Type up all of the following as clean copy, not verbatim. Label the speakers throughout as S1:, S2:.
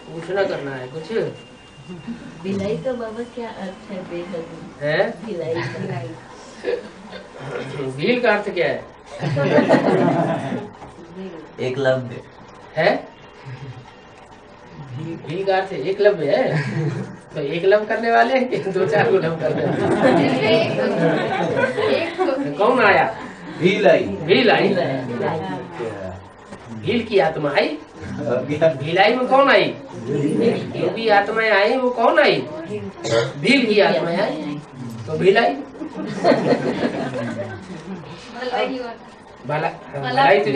S1: पूछना करना है कुछ।
S2: भिलाई का बाबा क्या अर्थ है? बेहद
S1: है
S2: भिलाई
S1: भील का अर्थ क्या है?
S3: एकलव्य
S1: है भील का अर्थ एकलव्य है। तो एक लव करने वाले हैं कि दो चार को लव करने वाले? कौन आया?
S3: भील आई।
S1: भील आई। भील की आत्मा आई। भिलाई में कौन आई? जो भी आत्माएं आई वो कौन आई? भील की आत्माएं आई तो भील आई। भलाई तो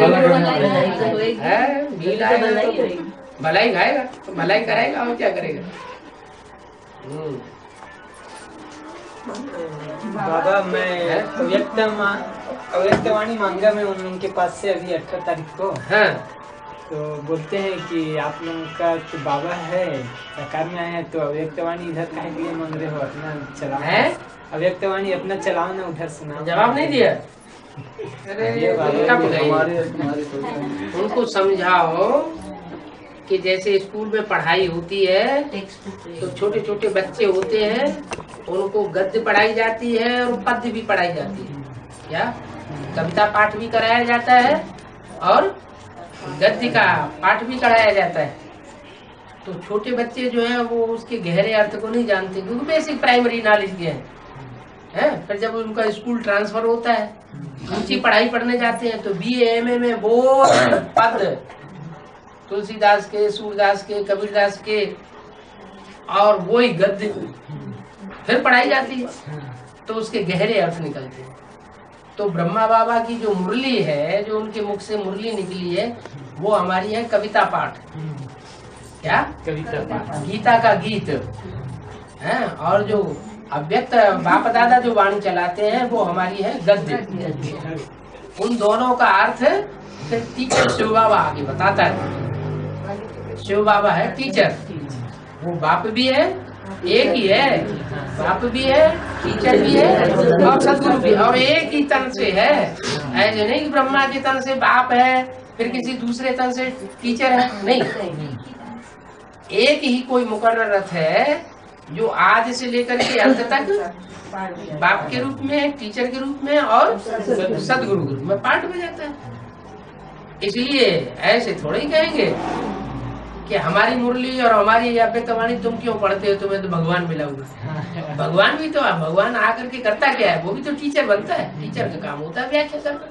S1: है। भील आएगा तो भलाई खाएगा तो भलाई कराएगा और क्या करेगा।
S4: बाबा मैं अव्यक्तवाणी मांगा मैं उनके पास से अभी 18 तारीख को।
S1: हाँ।
S4: तो बोलते हैं कि आप लोगों का तो बाबा है साकार में आए हैं तो अव्यक्तवाणी इधर काहे के लिए मांग रहे हो? अपना चलाओ
S1: है
S4: अव्यक्तवाणी अपना चलाओ ना, उधर सुनाओ।
S1: जवाब नहीं दिया। अरे उनको समझाओ कि जैसे स्कूल में पढ़ाई होती है तो छोटे छोटे बच्चे होते हैं उनको गद्य पढ़ाई जाती है और पद्य भी पढ़ाई जाती है। क्या कविता पाठ भी कराया जाता है और गद्य का पाठ भी कराया जाता है। तो छोटे बच्चे जो है वो उसके गहरे अर्थ को नहीं जानते क्योंकि बेसिक प्राइमरी नॉलेज के हैं। फिर जब उनका स्कूल ट्रांसफर होता है ऊंची पढ़ाई पढ़ने जाते हैं तो BA MA में वो पद तुलसीदास के, सूरदास के, कबीरदास के और वही गद्य फिर पढ़ाई जाती है तो उसके गहरे अर्थ निकलते हैं। तो ब्रह्मा बाबा की जो मुरली है, जो उनके मुख से मुरली निकली है, वो हमारी है कविता पाठ। क्या?
S4: कविता पाठ।
S1: गीता का गीत है। और जो अव्यक्त बाप दादा जो वाणी चलाते हैं वो हमारी है गद्य। उन दोनों का अर्थ फिर टीचर शिव बाबा आगे बताता है। शिव बाबा है टीचर, वो बाप भी है, एक ही है, बाप भी है, टीचर भी है और सदगुरु भी, और एक ही तन से है। ऐसे नहीं कि ब्रह्मा के तन से बाप है फिर किसी दूसरे तन से टीचर है, नहीं। एक ही कोई मुकर्रर रथ है जो आज से लेकर के अंत तक बाप के रूप में, टीचर के रूप में और सदगुरु के रूप में पाठ में जाता है। इसलिए ऐसे थोड़े ही कहेंगे कि हमारी मुरली और हमारी अव्यक्तवाणी तुम क्यों पढ़ते हो, तुम्हें तो भगवान मिला हुआ। भगवान भी तो, भगवान आकर के करता क्या है? वो भी तो टीचर बनता है। टीचर का काम होता है व्याख्या करना।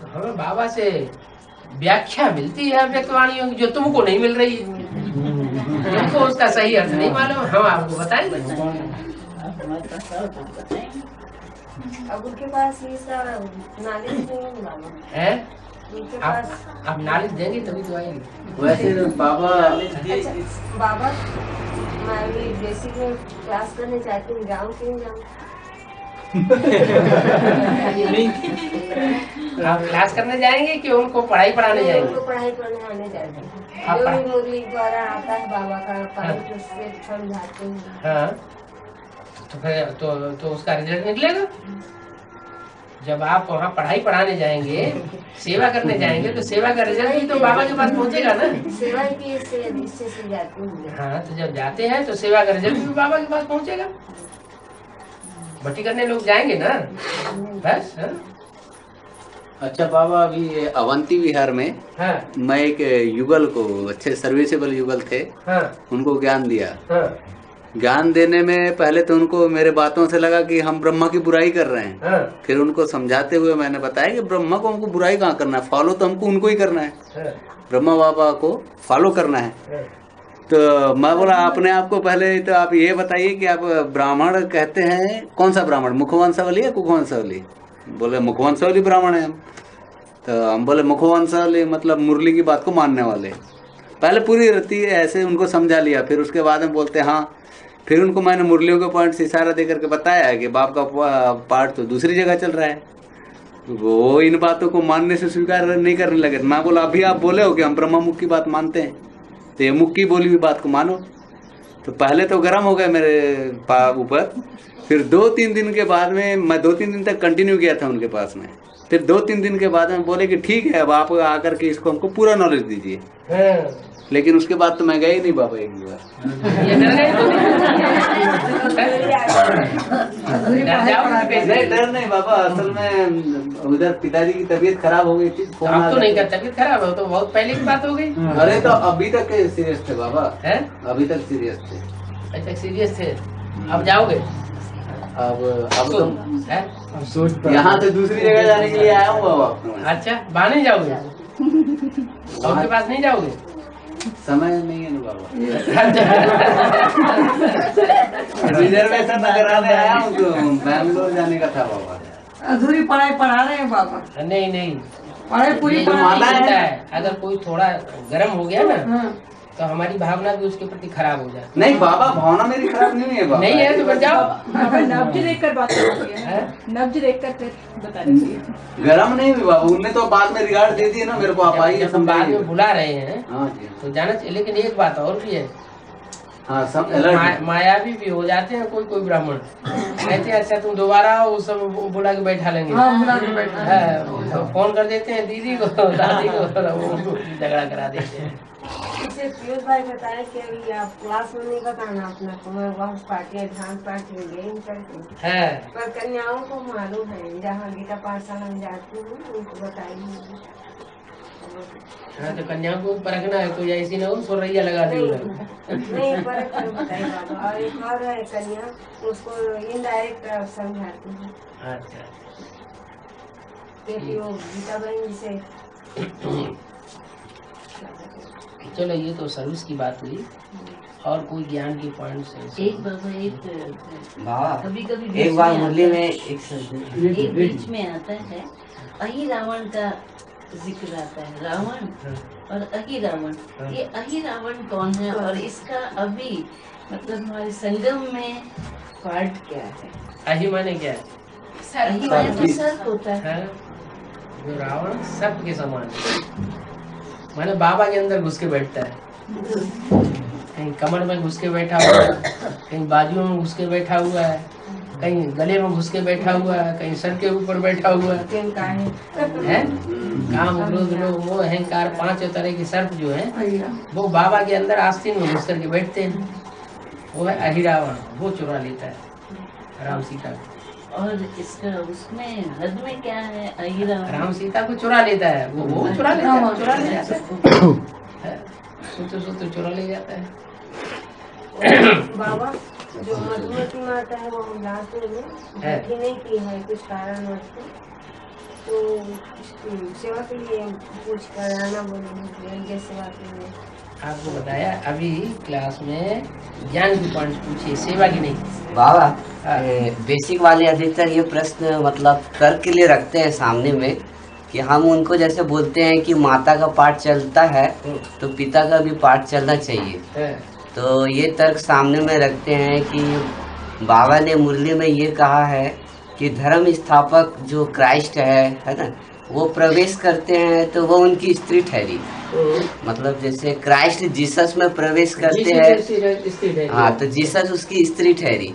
S1: तो हमें बाबा से व्याख्या मिलती है अव्यक्तवाणियों की जो तुमको नहीं मिल रही है। तुमको उसका सही अर्थ नहीं मालूम, हम आपको बताएंगे।
S5: अब उनके पास ये सब नॉलेज नहीं मालूम
S1: है। आप नॉलेज देंगे तभी तो आएंगे।
S3: वैसे बाबा
S5: बाबा मैं भी बेसिक में क्लास करने चाहती हूँ, जाऊँ क्यों जाऊँ?
S1: आप क्लास करने जाएंगे कि उनको पढ़ाई पढ़ाने जाएंगे?
S5: उनको पढ़ाई पढ़ाने जाएंगे। जो भी मुरली द्वारा आता है बाबा का पाठ उससे समझाते हैं।
S1: हाँ। तो फिर तो उसका रिजल्ट निकलेगा। जब आप वहाँ पढ़ाई पढ़ाने जाएंगे, सेवा करने जाएंगे, तो सेवा का रिजल्ट भी तो बाबा के पास पहुँचेगा ना।
S5: सेवा की इससे जाती हूँ।
S1: हाँ, तो जब जाते हैं तो सेवा का रिजल्ट भी बाबा के पास पहुँचेगा। भट्टी करने लोग जाएंगे ना बस। हाँ?
S3: अच्छा बाबा, अभी अवंती विहार में
S1: हाँ।
S3: मैं एक युगल को, अच्छे सर्विसेबल युगल थे,
S1: हाँ।
S3: उनको ज्ञान दिया।
S1: हाँ।
S3: ज्ञान देने में पहले तो उनको मेरे बातों से लगा कि हम ब्रह्मा की बुराई कर रहे हैं।
S1: हाँ।
S3: फिर उनको समझाते हुए मैंने बताया कि ब्रह्मा को हमको बुराई कहाँ करना है, फॉलो तो हमको उनको ही करना है।
S1: हाँ।
S3: ब्रह्मा बाबा को फॉलो करना है।
S1: हाँ।
S3: तो मैं बोला अपने आप को पहले तो आप ये बताइए कि आप ब्राह्मण कहते हैं, कौन सा ब्राह्मण, मुखवंशावली या कुखवंशावली? बोले मुखवंशावली ब्राह्मण है हम। तो हम बोले मुखवंशावली मतलब मुरली की बात को मानने वाले। पहले पूरी रत्ती ऐसे उनको समझा लिया, फिर उसके बाद में बोलते हाँ। फिर उनको मैंने मुरलियों के पॉइंट से इशारा दे करके बताया कि बाप का पार्ट तो दूसरी जगह चल रहा है। वो इन बातों को मानने से स्वीकार नहीं करने लगे। मैं बोला अभी आप बोले हो कि हम ब्रह्मा मुख की बात मानते हैं, तो ये मुख की बोली हुई बात को मानो। तो पहले तो गर्म हो गए मेरे ऊपर। फिर 2-3 दिन के बाद में, मैं 2-3 दिन तक कंटिन्यू किया था उनके पास में। फिर 2-3 दिन के बाद में बोले कि ठीक है, अब आप आकर के इसको हमको पूरा नॉलेज दीजिए। लेकिन उसके बाद तो मैं गया ही नहीं बाबा एक भी बार।
S1: ये डर गए तो डर जाओ कैसे?
S3: नहीं डर नहीं बाबा, असल में उधर पिताजी की तबीयत खराब हो गई थी।
S1: तो अब तो नहीं करता, तबीयत खराब हो तो बहुत पहले की बात हो गई
S3: अरे तो अभी तक सीरियस थे बाबा,
S1: है।
S3: अभी तक सीरियस थे।
S1: अभी तक सीरियस थे, अब जाओगे?
S3: अब तो
S1: है?
S3: यहाँ से दूसरी जगह जाने के लिए आया हूँ बाबा।
S1: अच्छा वहाँ नहीं जाओगे, उनके पास नहीं जाओगे?
S3: समय नहीं है ना बाबा। रिजर्वेशन कराने आया हूँ तो बैंगलोर जाने का था बाबा।
S6: अधूरी पढ़ाई पढ़ा रहे हैं बाबा।
S1: नहीं नहीं,
S6: पढ़ाई पूरी
S1: ये जो
S6: पढ़ा
S1: माला
S6: रहे हैं।
S1: है, अगर कोई थोड़ा गर्म हो गया ना
S6: हाँ।
S1: तो हमारी भावना भी उसके प्रति खराब हो जाती
S3: नहीं बाबा, भावना मेरी खराब नहीं है बाबा।
S1: नहीं है तो फिर जाओ।
S7: नब्ज देखकर बात करनी है,
S1: है?
S7: नब्ज देखकर फिर बता दीजिए।
S3: गरम नहीं हुई बाबा, उनने तो बाद में रिगार्ड दे दिए ना मेरे को, आप आइए
S1: जब हम बाद में
S3: समझाइए।
S1: बुला रहे हैं
S3: हाँ जी
S1: तो जाना चाहिए, लेकिन एक बात और भी है,
S3: हाँ सब अलर्ट।
S1: मायावी भी हो जाते हैं कोई कोई ब्राह्मण, कहते हैं अच्छा तुम दोबारा आओ, उस सब बुला के बैठा लेंगे।
S6: हाँ, बुला के बैठा लेंगे।
S1: है, तो फोन कर देते हैं दीदी को दादी को, वो झगड़ा करा देते हैं।
S5: इसे पीयूष भाई बताए कि अभी आप क्लास में नहीं बताना अपना को, मैं बहुत पार्टी एडवांस पार्टी में गई करके,
S1: है
S5: पर कन्याओं को मालूम है, जहाँ गीता पाठशाला में जाती हूँ उनको बताइए।
S1: हाँ तो कन्याओं को परखना है, कोई ऐसी ना हो सुरैया लगा दी
S5: नहीं पर बताइए बाबा। और एक और है कन्या, उसको इनडायरेक्ट समझाती हूँ
S1: अच्छा
S5: क्योंकि वो गीता बहन से।
S1: चलो ये तो सर्विस की बात हुई, और कोई ज्ञान की पॉइंट से
S2: एक बाबा एक
S8: बाबा
S2: कभी कभी
S8: एक बार मुरली में एक
S2: बीच में आता है अहि रावण का जिक्र आता है, रावण और अहि रावण। ये अहि रावण कौन है और इसका अभी मतलब हमारे संगम में पार्ट क्या है?
S1: अहि माने क्या है?
S2: अहि माने तो सर्प होता है।
S1: है? जो रावण सर्प के समान है, माने बाबा के अंदर घुस के बैठता है, कहीं कमर में घुस के बैठा हुआ है, कहीं बाजुओं में घुस के बैठा हुआ है, कहीं गले में घुस के बैठा हुआ है, कहीं सर के ऊपर बैठा हुआ है। काम क्रोध लोभ मोह अहंकार, पांच तरह के सर्प जो है वो बाबा के अंदर आस्तीन में घुस करके बैठते हैं। वो है अहिरावण, वो चुरा लेता है राम सीता को।
S2: और इसका उसमें हद में क्या है? अहि रावण
S1: राम सीता को चुरा लेता है, वो चुरा लेता है, चुरा ले जाता है, सोते सोते चुरा ले जाता है।
S5: बाबा जो मधुमती माता है वो लाते में
S1: है।
S5: भर्ती नहीं की है कुछ कारणवश, तो सेवा के लिए कुछ कराना बोले सेवा के लिए।
S1: आपको बताया अभी क्लास में ज्ञान की पॉइंट पूछिए, सेवा की नहीं।
S8: बाबा
S1: हाँ।
S8: बेसिक वाले अधिकतर ये प्रश्न मतलब तर्क के लिए रखते हैं सामने में कि हम उनको जैसे बोलते हैं कि माता का पाठ चलता है तो पिता का भी पाठ चलना चाहिए,
S1: है।
S8: तो ये तर्क सामने में रखते हैं कि बाबा ने मुरली में ये कहा है कि धर्म स्थापक जो क्राइस्ट है ना, वो प्रवेश करते हैं तो वो उनकी स्त्री ठहरी। मतलब जैसे क्राइस्ट जीसस में प्रवेश करते हैं, हाँ तो जीसस उसकी स्त्री ठहरी।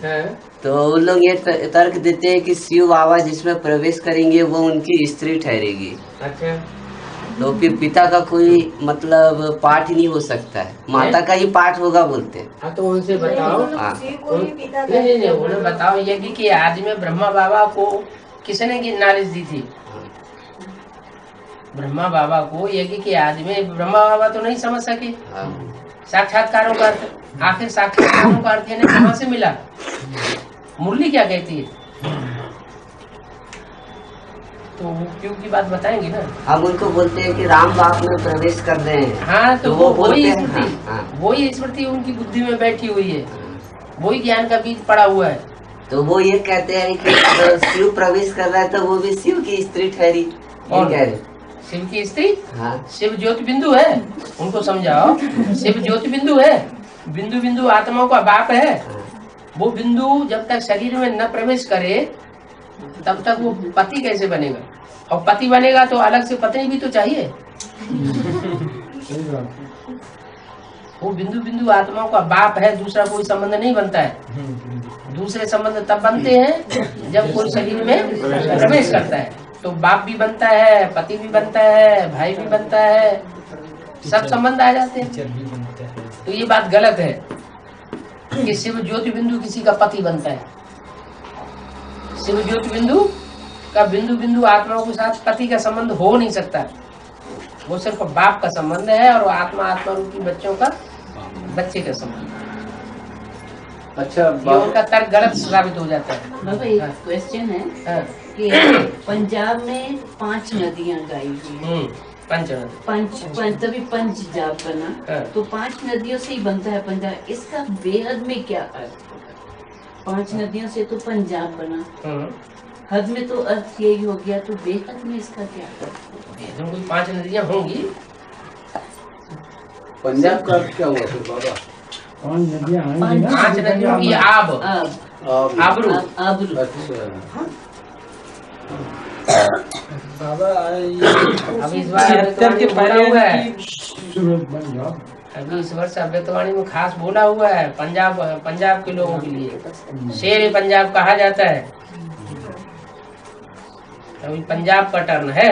S8: तो उन लोग ये तर्क देते हैं कि शिव बाबा जिसमें प्रवेश करेंगे वो उनकी स्त्री ठहरेगी।
S1: अच्छा
S8: तो फिर पिता का कोई मतलब पाठ ही नहीं हो सकता है, माता का ही पाठ होगा बोलते हैं।
S1: हाँ तो उनसे बताओ।
S8: हाँ।
S1: नहीं उन्हें बताओ यज्ञ कि आदि में ब्रह्मा बाबा को किसने की नॉलेज दी थी? ब्रह्मा बाबा को यज्ञ के आदि में ब्रह्मा बाबा तो नहीं समझ सके साक्षात्कारों का अर्थ। आखिर साक्षात्कारों का अर्थ इन्हें कहाँ से मिला? मुरली क्या कहती है? तो वो क्यों की बात बताएंगे ना।
S8: हम उनको बोलते हैं कि राम बाप में प्रवेश कर रहे हैं।
S1: हाँ तो
S8: वो
S1: वही
S8: बोलते हैं,
S1: स्मृति,
S8: हाँ।
S1: वही स्मृति उनकी बुद्धि में बैठी हुई है, वही ज्ञान का बीज पड़ा हुआ है।
S8: तो वो ये कहते हैं कि तो शिव प्रवेश कर रहा है तो वो भी शिव की स्त्री ठहरी, ये
S1: और
S8: कह रहे।
S1: शिव की स्त्री,
S8: हाँ
S1: शिव ज्योति बिंदु है, उनको समझाओ। शिव ज्योति बिंदु है, बिंदु बिंदु आत्माओं का बाप है। वो बिंदु जब तक शरीर में न प्रवेश करे तब तक वो पति कैसे बनेगा? और पति बनेगा तो अलग से पत्नी भी तो चाहिए। वो बिंदु बिंदु आत्माओं का बाप है, दूसरा कोई संबंध नहीं बनता है। दूसरे संबंध तब बनते हैं जब कोई शरीर में प्रवेश करता है, तो बाप भी बनता है, पति भी बनता है, भाई भी बनता है, सब संबंध आ जाते हैं।
S4: टीचर भी बनते हैं।
S1: तो ये बात गलत है कि शिव ज्योति बिंदु किसी का पति बनता है। शिव ज्योति बिंदु का बिंदु बिंदु आत्माओं के साथ पति का संबंध हो नहीं सकता। वो सिर्फ बाप का संबंध है और आत्मा आत्मा रूपी बच्चों का बच्चे का संबंध है।
S3: अच्छा
S1: ये उनका तर्क गलत साबित हो जाता है।
S2: बाबा एक क्वेश्चन है
S1: हाँ।
S2: कि पंजाब में 5 नदियां गाई हुई हैं।
S1: पंचनद
S2: तभी पंच जाप बना,
S1: हाँ।
S2: तो 5 नदियों से ही बनता है पंजाब। इसका बेहद में क्या अर्थ होगा? 5 नदियों से तो पंजाब बना, हद में तो अर्थ यही हो गया, तो बेहद में इसका क्या अर्थ होगा?
S1: 5 नदियां होंगी।
S3: पंजाब का अर्थ क्या हुआ फिर बाबा?
S4: 5 नदियां आएंगी ना।
S1: 5 नदियों की आब आबरू।
S2: आबरू।
S3: अच्छा
S4: बाबा
S1: अब इस बार
S4: 76 के
S1: बोला हुआ है।
S4: सूरत बन जाओ।
S1: अभी इस वर्ष अव्यक्तवाणी में खास बोला हुआ है पंजाब के लोगों के लिए। शेर पंजाब कहा जाता है। अभी पंजाब का टर्न है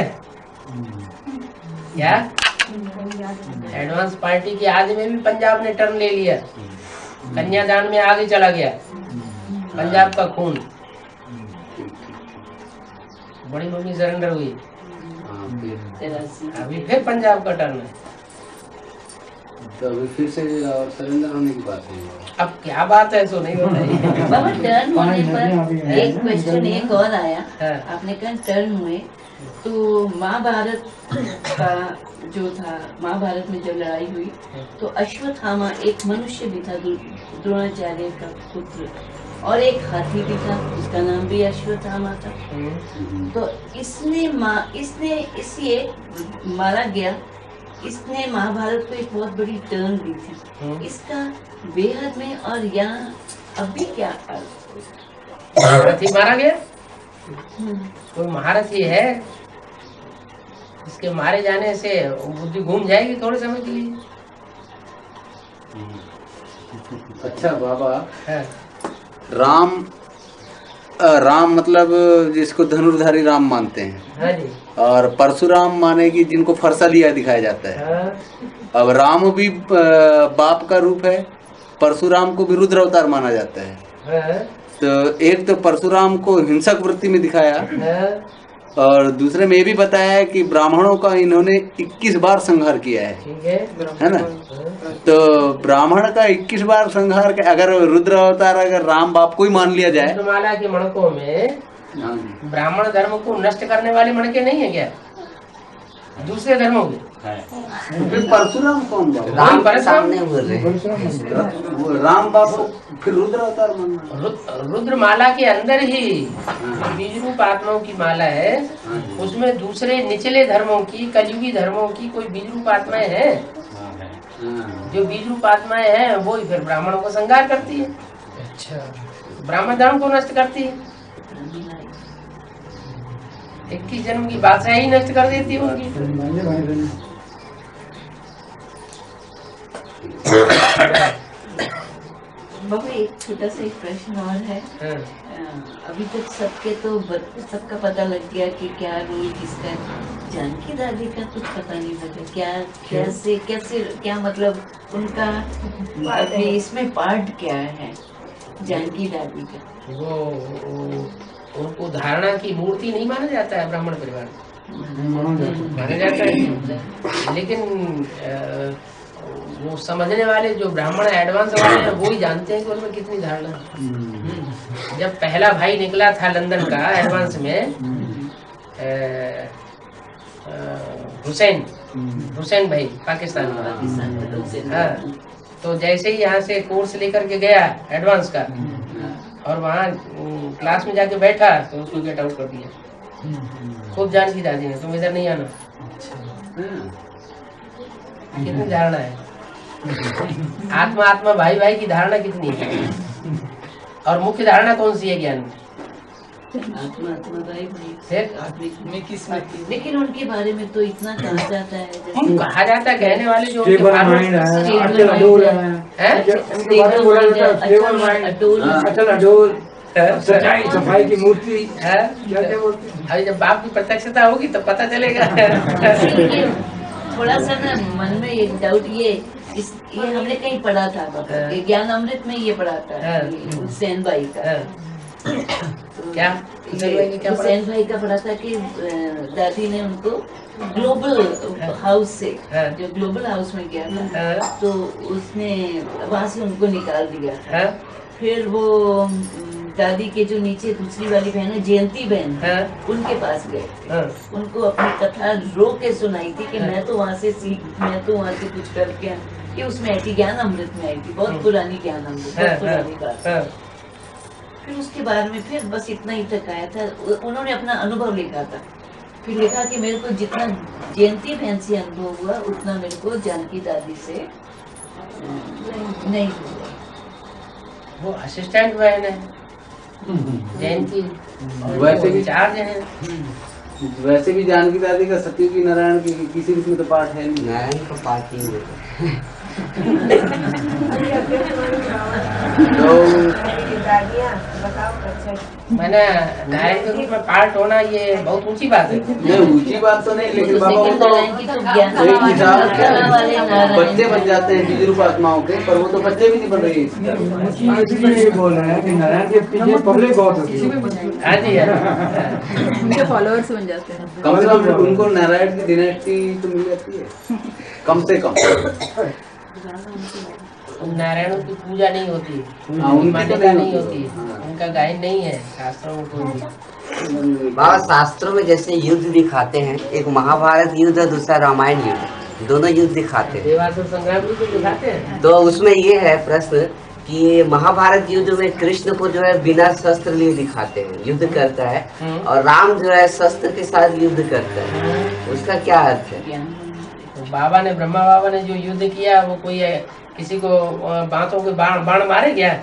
S1: क्या? एडवांस पार्टी के आदि में भी पंजाब ने टर्न ले लिया। कन्यादान में आगे चला गया पंजाब का खून। बड़ी मम्मी सरेंडर हुई, अभी फिर पंजाब का टर्न है।
S3: तो अभी फिर से और सरेंडर होने की बात है।
S1: अब क्या बात है सो नहीं बताइए।
S2: बाबा टर्न होने पर एक क्वेश्चन एक और आया।
S1: हाँ।
S2: आपने कहा टर्न हुए, तो महाभारत का जो था, महाभारत में जब लड़ाई हुई तो अश्वत्थामा एक मनुष्य भी था, द्रोणाचार्य का पुत्र, और एक हाथी भी था जिसका नाम भी अश्वत्थामा था। तो इसने मारा गया। इसने महाभारत को एक बहुत बड़ी टर्न दी थी। इसका बेहद में और यहाँ अभी क्या अर्थ?
S1: महारथी मारा गया। कोई महारथी है, इसके मारे जाने से बुद्धि घूम जाएगी थोड़े समय के लिए।
S3: अच्छा बाबा,
S1: हाँ।
S3: राम मतलब जिसको धनुर्धारी राम मानते हैं,
S1: हाँ जी।
S3: और परशुराम माने कि जिनको फरसा लिया दिखाया जाता है।
S1: हाँ।
S3: अब राम भी बाप का रूप है, परशुराम को भी रुद्र अवतार माना जाता है।
S1: हाँ।
S3: तो एक तो परशुराम को हिंसक वृत्ति में दिखाया,
S1: हाँ।
S3: और दूसरे में ये भी बताया कि ब्राह्मणों का इन्होंने 21 बार संहार किया है।
S1: ठीक
S3: है ना? तो ब्राह्मण का 21 बार संहार अगर रुद्र अवतार अगर राम बाप को ही मान लिया जाए।
S1: रुद्रमाला के मणकों में ब्राह्मण धर्म को नष्ट करने वाले मणके नहीं है क्या? दूसरे धर्मों के
S3: फिर परशुराम कौन बाप?
S1: राम पर
S8: सामने बोल रहे हैं।
S3: वो राम बाप फिर रुद्र अवतार मानना।
S1: रुद्रमाला के अंदर ही बीज रूप आत्माओं की माला है, उसमें दूसरे निचले धर्मों की, कलयुगी धर्मों की कोई बीज रूप आत्माएं हैं। जो बीज रूप आत्माएं हैं वो ही फिर ब्राह्मणों को संहार करती है।
S4: अच्छा,
S1: ब्राह्मण धर्म को नष्ट करती है। 21 जन्म की बादशाही ही नष्ट कर देती है उनकी।
S2: बाबा एक छोटा सा एक प्रश्न और है। अभी तक सबका पता लग गया कि क्या रोल किसका है। जानकी दादी का कुछ पता नहीं लगा। क्या मतलब उनका अभी इसमें पार्ट क्या है जानकी दादी का?
S1: वो उनको धारणा की मूर्ति नहीं माना जाता है ब्राह्मण परिवार में, माना जाता है। लेकिन वो समझने वाले जो ब्राह्मण एडवांस वाले हैं वो ही जानते हैं कि उनमें कितनी धारणा है। जब पहला भाई निकला था लंदन का एडवांस में, हुसैन भाई पाकिस्तान में, हाँ, तो जैसे ही यहाँ से कोर्स लेकर के गया एडवांस का और वहाँ क्लास में जाके बैठा तो उसको गेट आउट कर दिया। खूब जानकी दादी ने, तुम इधर नहीं आना। कितनी धारणा है। आत्मा आत्मा भाई भाई की धारणा कितनी है। और मुख्य धारणा कौन सी है ज्ञान में?
S2: आत्मा भाई
S1: सिर्फ
S2: लेकिन उनके बारे में तो इतना कहा जाता है,
S1: कहा जाता है कहने वाले जो
S4: सच्चाई सफाई की मूर्ति है।
S1: अभी जब बाप की प्रत्यक्षता होगी तो पता चलेगा।
S2: थोड़ा सा ना मन में एक डाउट ये हमने कहीं पढ़ा था बाबा, ये ज्ञान अमृत में ये पढ़ा था हुसैन भाई का।
S1: क्या
S2: हुसैन भाई का पढ़ा था कि दादी ने उनको ग्लोबल हाउस से, जो ग्लोबल हाउस में गया था, तो उसने वहाँ से उनको निकाल दिया था। फिर वो दादी के जो नीचे दूसरी वाली बहन है जयंती बहन, उनके पास गए, उनको अपनी कथा रो के सुनाई थी कि मैं तो वहाँ से कुछ करके ये उसमें आई थी, ज्ञान अमृत में आई थी, बहुत पुरानी ज्ञान अमृत, बहुत पुरानी बात। फिर उसके बाद में फिर बस इतना ही तक आया था, उन्होंने अपना अनुभव लिखा था। फिर लिखा कि मेरे को जितना जयंती बहन से अनुभव हुआ उतना मेरे को जानकी दादी से नहीं हुआ।
S1: वो असिस्टेंट बहन है जयंती,
S3: वैसे भी
S1: चार्ज है।
S3: वैसे भी जानकी दादी का सती की नारायण की किसी में तो पाठ है नहीं।
S8: नारायण का पाठ नहीं होता।
S1: मैंने नारायण के रूप में पार्ट होना ये बहुत ऊंची बात है।
S3: नहीं ऊंची बात तो नहीं, लेकिन बाबा वो तो एक हिसाब से बच्चे बन जाते हैं विद्रूप आत्माओं के, पर वो तो बच्चे भी नहीं बन रही है।
S4: ये बोल रहे हैं कि नारायण के पीछे पब्लिक बहुत होती है।
S1: हाँ जी,
S7: उनके फॉलोअर्स बन जाते हैं।
S3: कम से कम उनको नारायण की डिनेस्टी तो मिल जाती है, कम से कम।
S1: नारायणों की पूजा नहीं होती,
S3: उनकी
S1: मान्यता नहीं होती, उनका गायन नहीं है शास्त्रों में कोई भी।
S8: बाबा शास्त्रों में जैसे युद्ध दिखाते हैं, एक महाभारत युद्ध और दूसरा रामायण युद्ध, दोनों युद्ध दिखाते हैं।
S1: देवासुर संग्राम भी तो दिखाते हैं।
S8: तो उसमें ये है प्रश्न कि महाभारत युद्ध में कृष्ण को जो है बिना शस्त्र लिए दिखाते हैं, युद्ध करता है, और राम जो है शस्त्र के साथ युद्ध करता है, उसका क्या अर्थ है?
S1: तो ब्रह्मा बाबा ने जो युद्ध किया वो कोई किसी को बातों के बाण मारे क्या?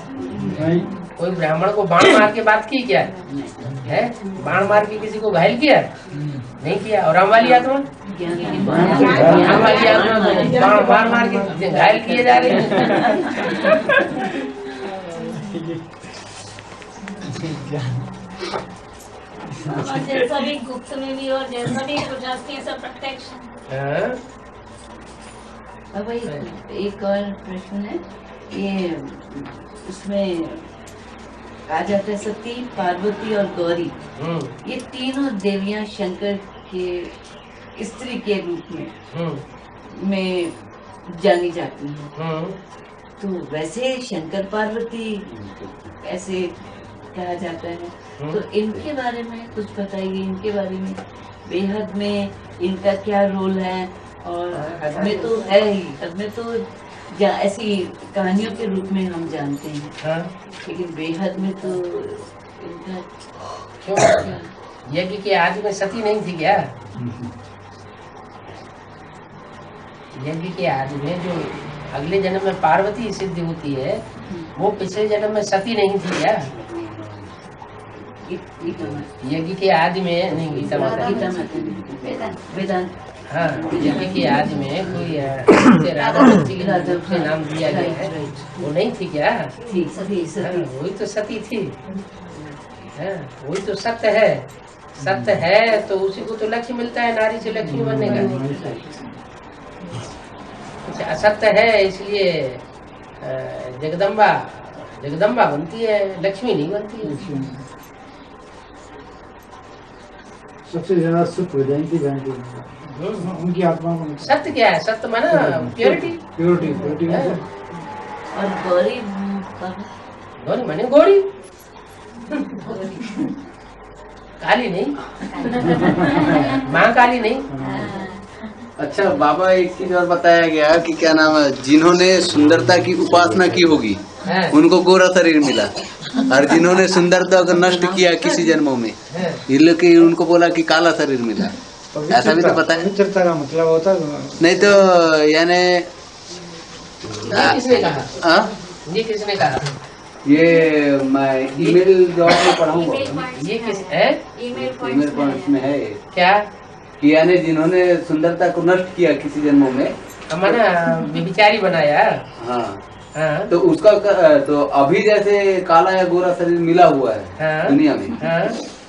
S1: कोई ब्राह्मण को बाण मार के बात की क्या है? बाण मार के किसी को घायल किया? नहीं किया। और राम वाली आत्मा बाण मार के घायल किए जा रहे हैं।
S9: और जैसा भी गुप्त में भी और जैसा भी गुजराती है सब प्रोटेक्शन।
S2: अब एक और प्रश्न है, ये उसमें कहा जाता है सती, पार्वती और गौरी, ये तीनों देवियां शंकर के स्त्री के रूप में जानी जाती हैं। तो वैसे शंकर पार्वती ऐसे कहा जाता है, तो इनके बारे में कुछ बताइए, इनके बारे में बेहद में इनका क्या रोल है? और हमें तो है ही, हमें तो ऐसी कहानियों के रूप में हम जानते हैं, लेकिन बेहद में तो इनका
S1: क्यों? यज्ञ के आदि में सती नहीं थी क्या? यज्ञ के आदि में जो अगले जन्म में पार्वती सिद्धि होती है, वो पिछले जन्म में सती नहीं थी क्या? यज्ञ के आदि में नहीं, गीता माता
S2: वेदांत,
S1: हाँ, यज्ञ के आदि में कोई राधा के नाम दिया गया है, वो नहीं थी क्या? वही तो सती थी, वही तो सत्य है। सत्य है तो उसी को तो लक्ष्य मिलता है, नारी से लक्ष्मी बनने का। कुछ असत्य है इसलिए जगदम्बा बनती है, लक्ष्मी नहीं बनती है।
S4: सबसे ज्यादा सुख हो जाएंगी उनकी आत्मा को।
S1: सत्य क्या है? सत्य माना प्योरिटी है।
S2: और गौरी
S1: माने गौरी काली नहीं, माँ काली नहीं।
S3: अच्छा बाबा, एक चीज और बताया गया कि क्या नाम है, जिन्होंने सुंदरता की उपासना की होगी उनको गोरा शरीर मिला, और जिन्होंने सुंदरता को नष्ट किया किसी जन्मों में, इसलिए उनको बोला कि काला शरीर मिला। ऐसा भी तो पता है।
S4: पवित्रता का मतलब होता है
S3: नहीं तो यानी
S1: किसने कहा? ये किसने कहा?
S3: ये मैं ईमेल जॉब में पढ़ा हूँ।
S1: ये किस है?
S3: ईमेल पॉइंट्स में है
S1: क्या
S3: कि यानी जिन्होंने सुंदरता को नष्ट किया किसी जन्मों में,
S1: माना व्यभिचारी बनाया।
S3: हाँ, तो उसका तो अभी जैसे काला या गोरा शरीर मिला हुआ है दुनिया में,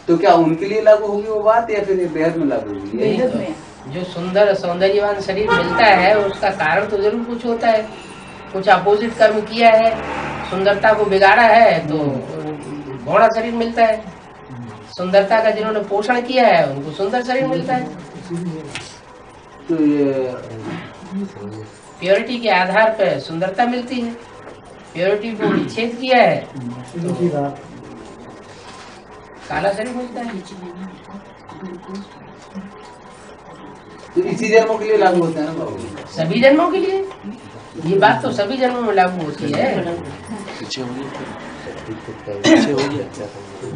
S3: तो क्या उनके लिए लागू होगी वो बात या फिर बेहद में लागू होगी?
S1: जो सुंदर सौंदर्यवान शरीर मिलता है उसका कारण तो जरूर कुछ होता है, कुछ अपोजिट कर्म किया है, सुंदरता को बिगाड़ा है तो घोड़ा शरीर मिलता है। सुंदरता का जिन्होंने पोषण किया है उनको सुंदर शरीर मिलता है।
S3: तो ये
S1: प्योरिटी के आधार पर सुंदरता मिलती है, प्योरिटी को विच्छेद किया है तो काला शरीर मिलता है।
S3: तो इसी जन्मों के लिए लागू होता है ना बाबू?
S1: सभी जन्मों के लिए ये बात तो सभी जन्मों में लागू होती है।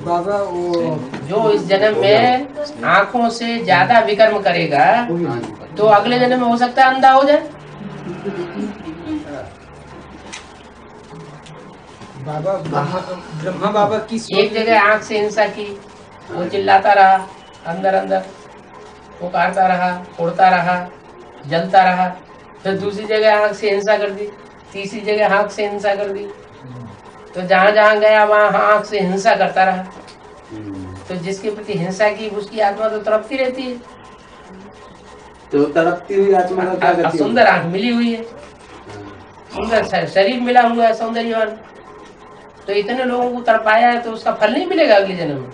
S4: बाबा वो
S1: जो इस जन्म में आंखों से ज्यादा विकर्म करेगा तो अगले जन्म में हो सकता है अंधा हो जाए।
S4: बाबा ब्रह्मा बाबा की
S1: एक जगह आंख से हिंसा की, वो चिल्लाता रहा, अंदर अंदर पुकारता रहा, उड़ता रहा, जलता रहा। फिर दूसरी जगह आंख से हिंसा कर दी, तीसरी जगह आंख से हिंसा कर दी। तो जहाँ जहाँ गया वहाँ आंख से हिंसा करता रहा। तो जिसके प्रति हिंसा की उसकी आत्मा तो तड़पती रहती है।
S3: तो तड़पती हुई आत्मा का क्या करती है?
S1: सुंदर आंख मिली हुई है, सुंदर शरीर मिला हुआ है सौंदर्यवान, तो इतने लोगों को तड़पाया है तो उसका फल नहीं मिलेगा अगले जन्म में?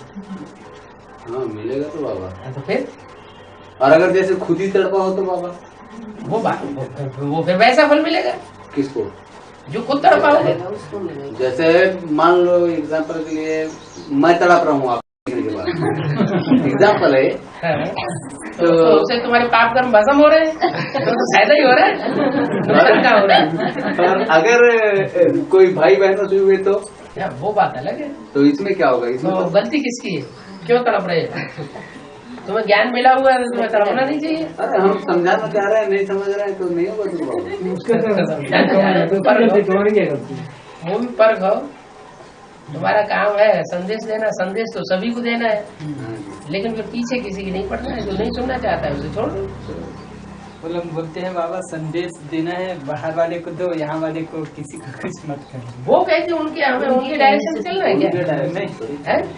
S3: हाँ मिलेगा तो बाबा।
S1: तो फिर
S3: और अगर जैसे खुद ही तड़पा हो तो बाबा
S1: वो फिर वैसा फल मिलेगा
S3: किसको?
S1: जो खुद तड़पा होगा।
S3: जैसे मान लो एग्जाम्पल के लिए मैं तड़प रहा हूँ आप एग्जाम्पल है
S1: तो उससे तुम्हारे पाप कर्म भस्म हो रहे हैं, तो फायदा ही हो रहा है, नुकसान का हो रहा है।
S3: और अगर कोई भाई बहनों से हुए तो
S1: वो बात अलग है।
S3: तो इसमें क्या होगा? इसमें
S1: तो गलती किसकी है? क्यों तड़प रहे हैं? तुम्हें ज्ञान मिला हुआ है, तुम्हें तड़पना नहीं चाहिए।
S3: अरे हम समझाना चाह रहे हैं, नहीं समझ रहे हैं तो नहीं होगा।
S1: वो भी परख हो, तुम्हारा काम है संदेश देना, संदेश तो सभी को देना है, लेकिन फिर पीछे किसी की नहीं पड़ना है। जो नहीं सुनना चाहता है उसे छोड़ दो।
S4: वो लोग बोलते हैं बाबा संदेश देना है, बाहर वाले को दो, यहाँ वाले को किसी को कुछ मत करो।
S1: वो कहते उनके हमें उनके डायरेक्शन चलना है क्या?
S4: नहीं,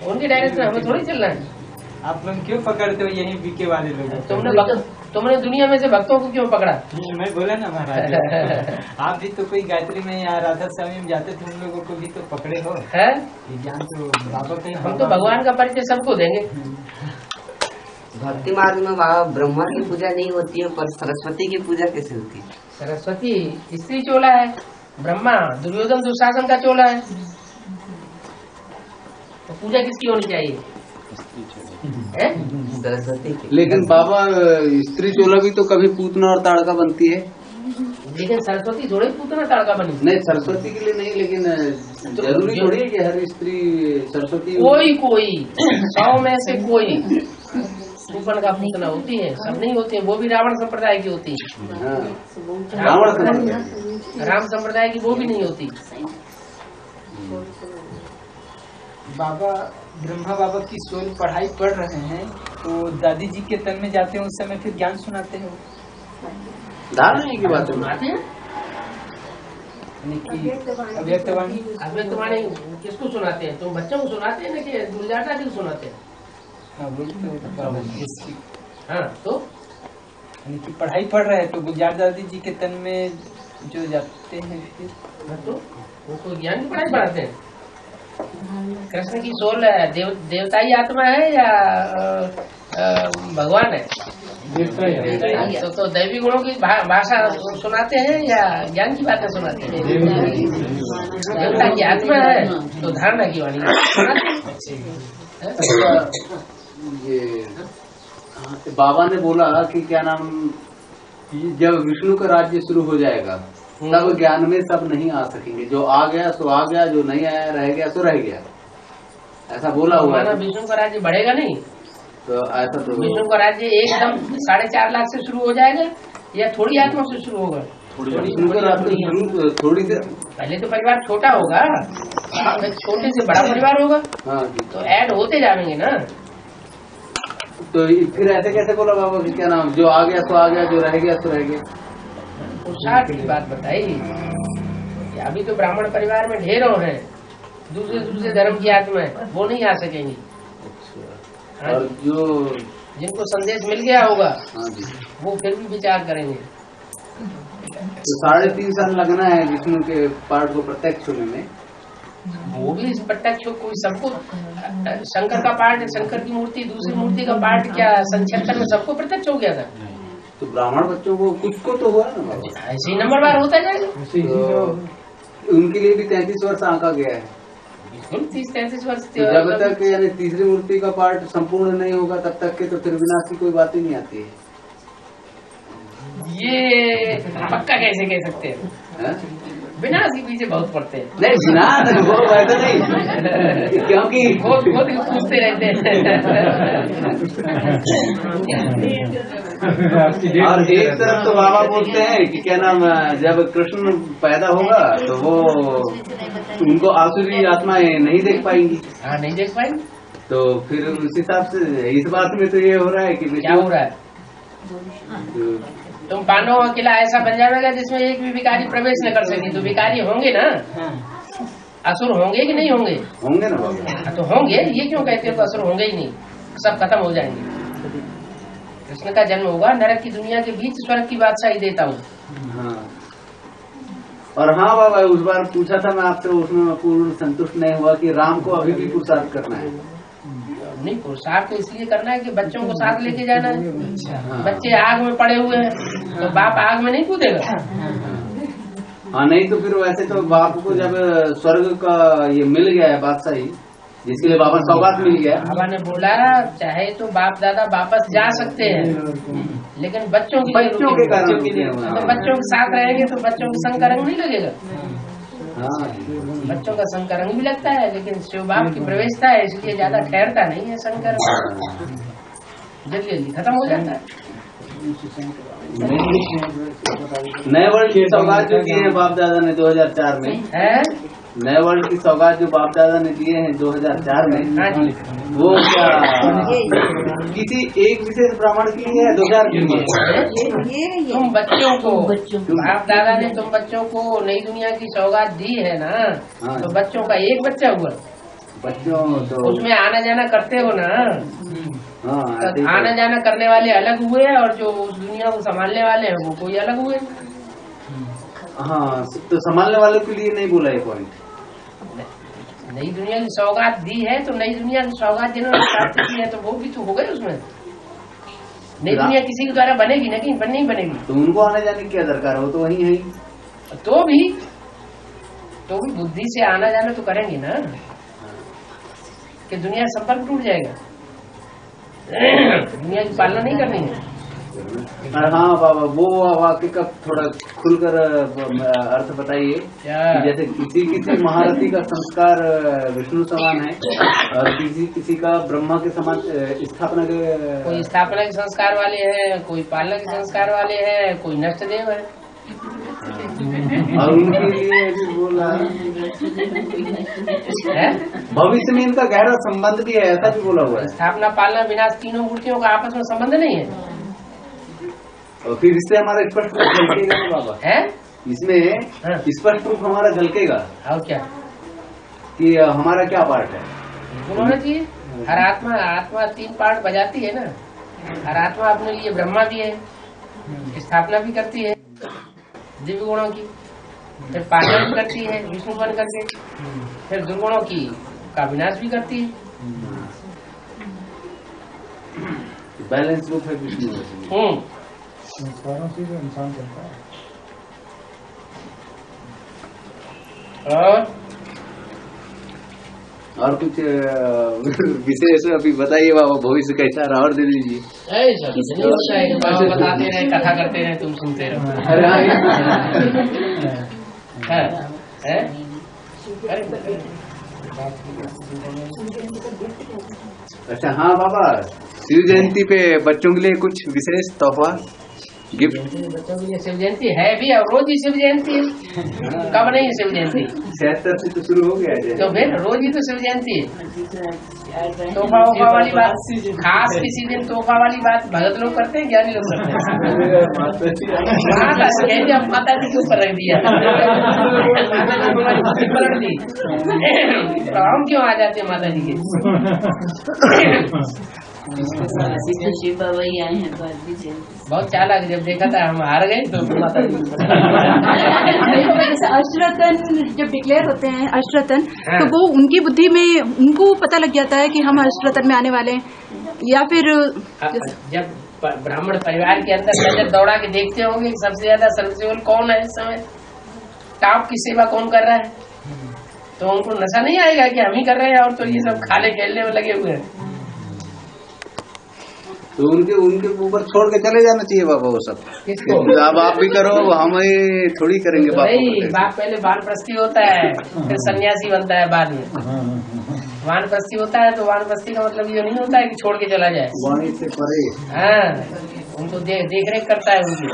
S1: उनके डायरेक्शन हमें थोड़ी चलना है।
S4: आप लोग क्यों पकड़ते हो यही बीके वाले लोग?
S1: तुमने दुनिया में से भक्तों को क्यों पकड़ा?
S4: मैं बोला ना महाराज आप भी तो कोई गायत्री में या राधा स्वामी में जाते थे, उन लोगों को भी तो पकड़े हो।
S1: है
S4: ज्ञान तो बाबा कहीं।
S1: हम तो भगवान का परिचय सबको देंगे।
S8: भक्ति मार्ग में बाबा ब्रह्मा की पूजा नहीं होती है, पर सरस्वती की पूजा कैसे होती है?
S1: सरस्वती स्त्री चोला है, ब्रह्मा दुर्योधन दुशासन का चोला है, तो पूजा किसकी होनी चाहिए?
S8: सरस्वती की।
S3: लेकिन बाबा स्त्री चोला भी तो कभी पूतना और ताड़का बनती है।
S1: लेकिन सरस्वती थोड़ी पूतना ताड़का बनी।
S3: नहीं सरस्वती के लिए नहीं, लेकिन जरूरी थोड़ी है कि हर स्त्री सरस्वती।
S1: कोई 100 में से कोई पूपन का पूतना होती है, सब नहीं होती है। वो भी रावण संप्रदाय की होती है। राम संप्रदाय की वो भी नहीं होती।
S4: बाबा ब्रह्मा बाबा की सोल पढ़ाई पढ़ रहे हैं तो दादी जी के तन में जाते हैं, उस समय फिर ज्ञान सुनाते हैं।
S3: धारणा की बात
S1: सुनाते हैं,
S4: अव्यक्तवाणी।
S1: अव्यक्तवाणी किसको सुनाते हैं? तुम बच्चों को सुनाते हैं ना कि गुलजार जी को सुनाते हैं?
S4: हाँ
S1: तो
S4: कि पढ़ाई पढ़ रहे हैं तो गुलजार दादी जी के तन में जो जाते हैं फिर
S1: तो वो कोई ज्ञान की पढ़ाई पढ़ाते हैं। कृष्ण की सोल देवताई आत्मा है या भगवान है? तो दैवी गुणों की भाषा सुनाते हैं या ज्ञान की बातें सुनाते हैं? देवता की आत्मा है तो धारणा की वाणी
S3: ये बाबा ने बोला कि क्या नाम, जब विष्णु का राज्य शुरू हो जाएगा तब ज्ञान में सब नहीं आ सकेंगे। जो आ गया सो आ गया, जो नहीं आया रह गया सो रह गया, ऐसा बोला हुआ है।
S1: विष्णु का राज्य बढ़ेगा नहीं
S3: तो ऐसा तो
S1: विष्णु का राज्य एकदम 4.5 लाख से शुरू हो जाएगा या थोड़ी आत्मा से शुरू होगा?
S3: विष्णु का राज्य थोड़ी देर
S1: पहले तो परिवार छोटा होगा, छोटे से बड़ा परिवार होगा।
S3: हाँ
S1: तो ऐड होते जाएंगे ना।
S3: तो फिर ऐसे कैसे बोला बाबा कि क्या नाम, जो आ गया सो आ गया, जो रह गया सो रह गया?
S1: पुरुषार्थ की बात बताई। अभी तो ब्राह्मण परिवार में ढेरों हैं, दूसरे धर्म की आत्मा है, वो नहीं आ सकेंगी।
S3: और जो
S1: जिनको संदेश मिल गया होगा
S3: हाँ जी।
S1: वो फिर भी विचार करेंगे।
S3: तो 3.5 साल लगना है विष्णु के पाठ को प्रत्यक्ष होने में।
S1: वो भी प्रत्यक्ष कोई सबको शंकर का पाठ, शंकर की मूर्ति, दूसरी मूर्ति का पाठ क्या संक्षेपण में सबको प्रत्यक्ष हो गया था?
S3: तो ब्राह्मण बच्चों को कुछ को तो हुआ ना बाबा,
S1: ऐसे ही नंबर बार होता जाएगा।
S3: तो उनके लिए भी 33 वर्ष आंका गया है।
S1: बिल्कुल 30-33 वर्ष।
S3: तो जब तक यानी तीसरी मूर्ति का पाठ संपूर्ण नहीं होगा तब तक के तो फिर विनाश की कोई बात ही नहीं आती है।
S1: ये पक्का कैसे कह सकते हैं?
S3: हाँ?
S1: विनाश के पीछे बहुत पड़ते हैं।
S3: नहीं विनाश वो वैसा नहीं, क्योंकि
S1: बहुत पूछते रहते हैं।
S3: और एक तरफ तो बाबा बोलते हैं कि क्या नाम, जब कृष्ण पैदा होगा तो वो उनको आसुरी आत्माएं नहीं देख पाएंगी।
S1: हाँ, नहीं देख पाएंगे।
S3: तो फिर उस हिसाब से इस बात में तो ये हो रहा है कि
S1: क्या हो रहा है? तुम पांडवों का किला ऐसा बन जाएगा जिसमें एक भी भिखारी प्रवेश न कर सके। तो भिखारी होंगे ना, असुर होंगे कि नहीं होंगे?
S3: होंगे ना बाबा।
S1: तो होंगे, ये क्यों कहते हो असुर होंगे ही नहीं? सब खत्म हो जाएंगे। कृष्ण का जन्म होगा, नरक की दुनिया के बीच स्वर्ग की बादशाही देता हूँ।
S3: हाँ। और हाँ बाबा, उस बार पूछा था मैं आपसे, उसमें मैं पूर्ण संतुष्ट नहीं हुआ कि राम को अभी भी पुरुषार्थ करना है।
S1: नहीं, पुरुषार्थ तो इसलिए करना है कि बच्चों को साथ लेके जाना है।
S3: हाँ।
S1: बच्चे आग में पड़े हुए हैं तो बाप आग में नहीं कूदेगा।
S3: हाँ, नहीं तो फिर वैसे तो बाप को जब स्वर्ग का ये मिल गया है बादशाही, जिसके लिए बाबा सौगात मिल गया।
S1: बाबा ने बोला चाहे तो बाप दादा वापस जा सकते हैं, लेकिन बच्चों के कारण तो बच्चों के साथ रहेंगे तो बच्चों के संग का रंग नहीं लगेगा।
S3: हाँ।
S1: बच्चों का संग का रंग भी लगता है, लेकिन शिव बाप की प्रवेशता है इसलिए ज्यादा ठहरता नहीं है। संकर जल्दी जल्दी खत्म हो जाता है।
S3: नए वर्ल्ड की सौगात जो किए हैं बाप दादा ने 2004 में
S1: है,
S3: नए वर्ल्ड की सौगात जो बाप दादा ने दिए हैं 2004 में,
S1: हाँ जी,
S3: वो क्या किसी एक विशेष ब्राह्मण के लिए है, 2000 के लिए?
S1: तुम बच्चों को, बाप दादा ने तुम बच्चों को नई दुनिया की सौगात दी है ना, तो बच्चों का एक बच्चा हुआ,
S3: बच्चों तो
S1: उसमें आना जाना करते हो ना।
S3: हाँ,
S1: तो आना जाना करने वाले अलग हुए और जो उस दुनिया को संभालने वाले हैं वो कोई अलग हुए।
S3: हाँ, तो संभालने वालों के लिए नहीं बोला ये पॉइंट।
S1: नई दुनिया की सौगात दी है तो नई दुनिया की सौगात जिन्होंने प्राप्त की है तो वो भी तो हो गए उसमें। नई दुनिया किसी के द्वारा बनेगी ना, कहीं नहीं बनेगी।
S3: तो उनको आने जाने की क्या दरकार हो, तो वही है।
S1: तो भी बुद्धि से आना जाना तो करेंगे ना, कि दुनिया संपर्क टूट जाएगा। दुनिया की पालना नहीं करनी है।
S3: हाँ बाबा, वो वाक्य का थोड़ा खुलकर अर्थ बताइए। जैसे किसी महारथी का संस्कार विष्णु समान है और किसी का ब्रह्मा के समान स्थापना के, कोई
S1: स्थापना के संस्कार वाले हैं, कोई पालना के संस्कार वाले हैं, कोई नष्ट देव है।
S3: और उनके लिए भी बोला है भविष्य में इनका गहरा संबंध भी है, ऐसा भी बोला हुआ है।
S1: स्थापना पालना विनाश तीनों मूर्तियों का आपस में संबंध नहीं है।
S3: और फिर इससे हमारा स्पष्ट रूप झलकेगा ना बाबा
S1: है,
S3: इसमें स्पष्ट रूप हमारा झलकेगा।
S1: और क्या
S3: कि हमारा क्या पार्ट है,
S1: होना चाहिए। हर आत्मा 3 पार्ट बजाती है ना। हर आत्मा अपने लिए ब्रह्मा भी है, स्थापना भी करती है दिव्य गुणों की, फिर पालना भी करती है विष्णु बन करके, फिर दुर्गुणों की का विनाश भी करती है।
S3: बैलेंस रूप है विष्णु।
S4: संस्कारों से तो इंसान चलता है।
S3: और कुछ विशेष अभी बताइए बाबा, भविष्य कैसा रहा और दे दीजिए।
S1: बाबा बताते रहे, कथा करते रहे, तुम सुनते रहो।
S3: अच्छा हाँ बाबा, शिव जयंती पे बच्चों के लिए कुछ विशेष तोहफा गिफ्ट?
S1: बच्चों के लिए शिव जयंती है भी, और रोज ही शिव जयंती है। कब नहीं है शिव जयंती?
S3: 76 से तो शुरू हो गया है।
S1: तो फिर रोज ही तो शिव जयंती है। तोहफा वोफा वाली बात, खास किसी दिन तोहफा वाली बात भगत लोग करते हैं, ज्ञानी लोग करते हैं। अब माता जी के ऊपर रख दिया, माता जी हमारी पलट दी, तो हम क्यों आ जाते हैं माता जी के?
S2: अभी तो शिव बाबा ही आए हैं गांधी जयंती।
S1: बहुत चालाक, जब देखा था हम हार गए तो माता जी
S7: देखो जैसे अष्टरतन जब डिक्लेयर होते हैं अष्टरतन,
S1: हाँ।
S7: तो वो उनकी बुद्धि में उनको पता लग जाता है कि हम अष्टरतन में आने वाले हैं, या फिर
S1: जब ब्राह्मण परिवार के अंदर नजर दौड़ा के देखते होंगे कि सबसे ज्यादा सर्वसेवल कौन है इस समय, टॉप की सेवा कौन कर रहा है, तो उनको नशा नहीं आएगा कि हम ही कर रहे हैं और तो ये सब खाले खेलने में लगे हुए हैं।
S3: तो उनके ऊपर छोड़ के चले जाना चाहिए बाबा वो सब।
S1: किसको?
S3: अब आप भी करो, हम थोड़ी करेंगे बाबा।
S1: नहीं, बाप पहले वानप्रस्थी होता है, फिर सन्यासी बनता है बाद में। वानप्रस्थी होता है तो वानप्रस्थी का मतलब ये नहीं होता है कि छोड़ के चला जाए,
S3: वाणी से परे।
S1: हाँ, उनको देख रेख करता है उनकी।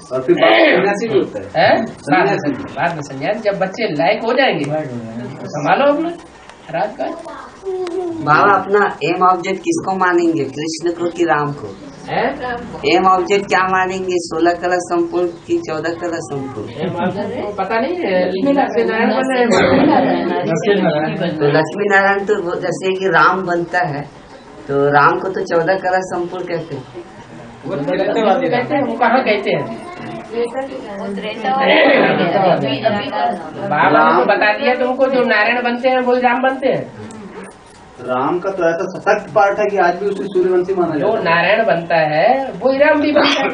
S3: और फिर सन्यासी भी होता है,
S1: बाद में सन्यासी, जब बच्चे लायक हो जाएंगे तो संभालो अपना राजकाज।
S8: बाबा अपना एम ऑब्जेक्ट किसको मानेंगे, कृष्ण को कि राम को? एम ऑब्जेक्ट क्या मानेंगे, 16 कला संपूर्ण की 14 कला संपूर्ण?
S1: पता नहीं है, लक्ष्मी नारायण बन रहे।
S8: तो लक्ष्मी नारायण तो जैसे कि राम बनता है, तो राम को तो 14 कला संपूर्ण कहते हैं।
S1: वो कहाँ कहते हैं? बाबा ने बता दिया तुमको, जो नारायण बनते हैं वही राम बनते हैं।
S3: राम का तो ऐसा सशक्त पार्ट है कि आज भी उसे सूर्यवंशी माना जाता है।
S1: जो नारायण बनता है वही राम भी बनता है।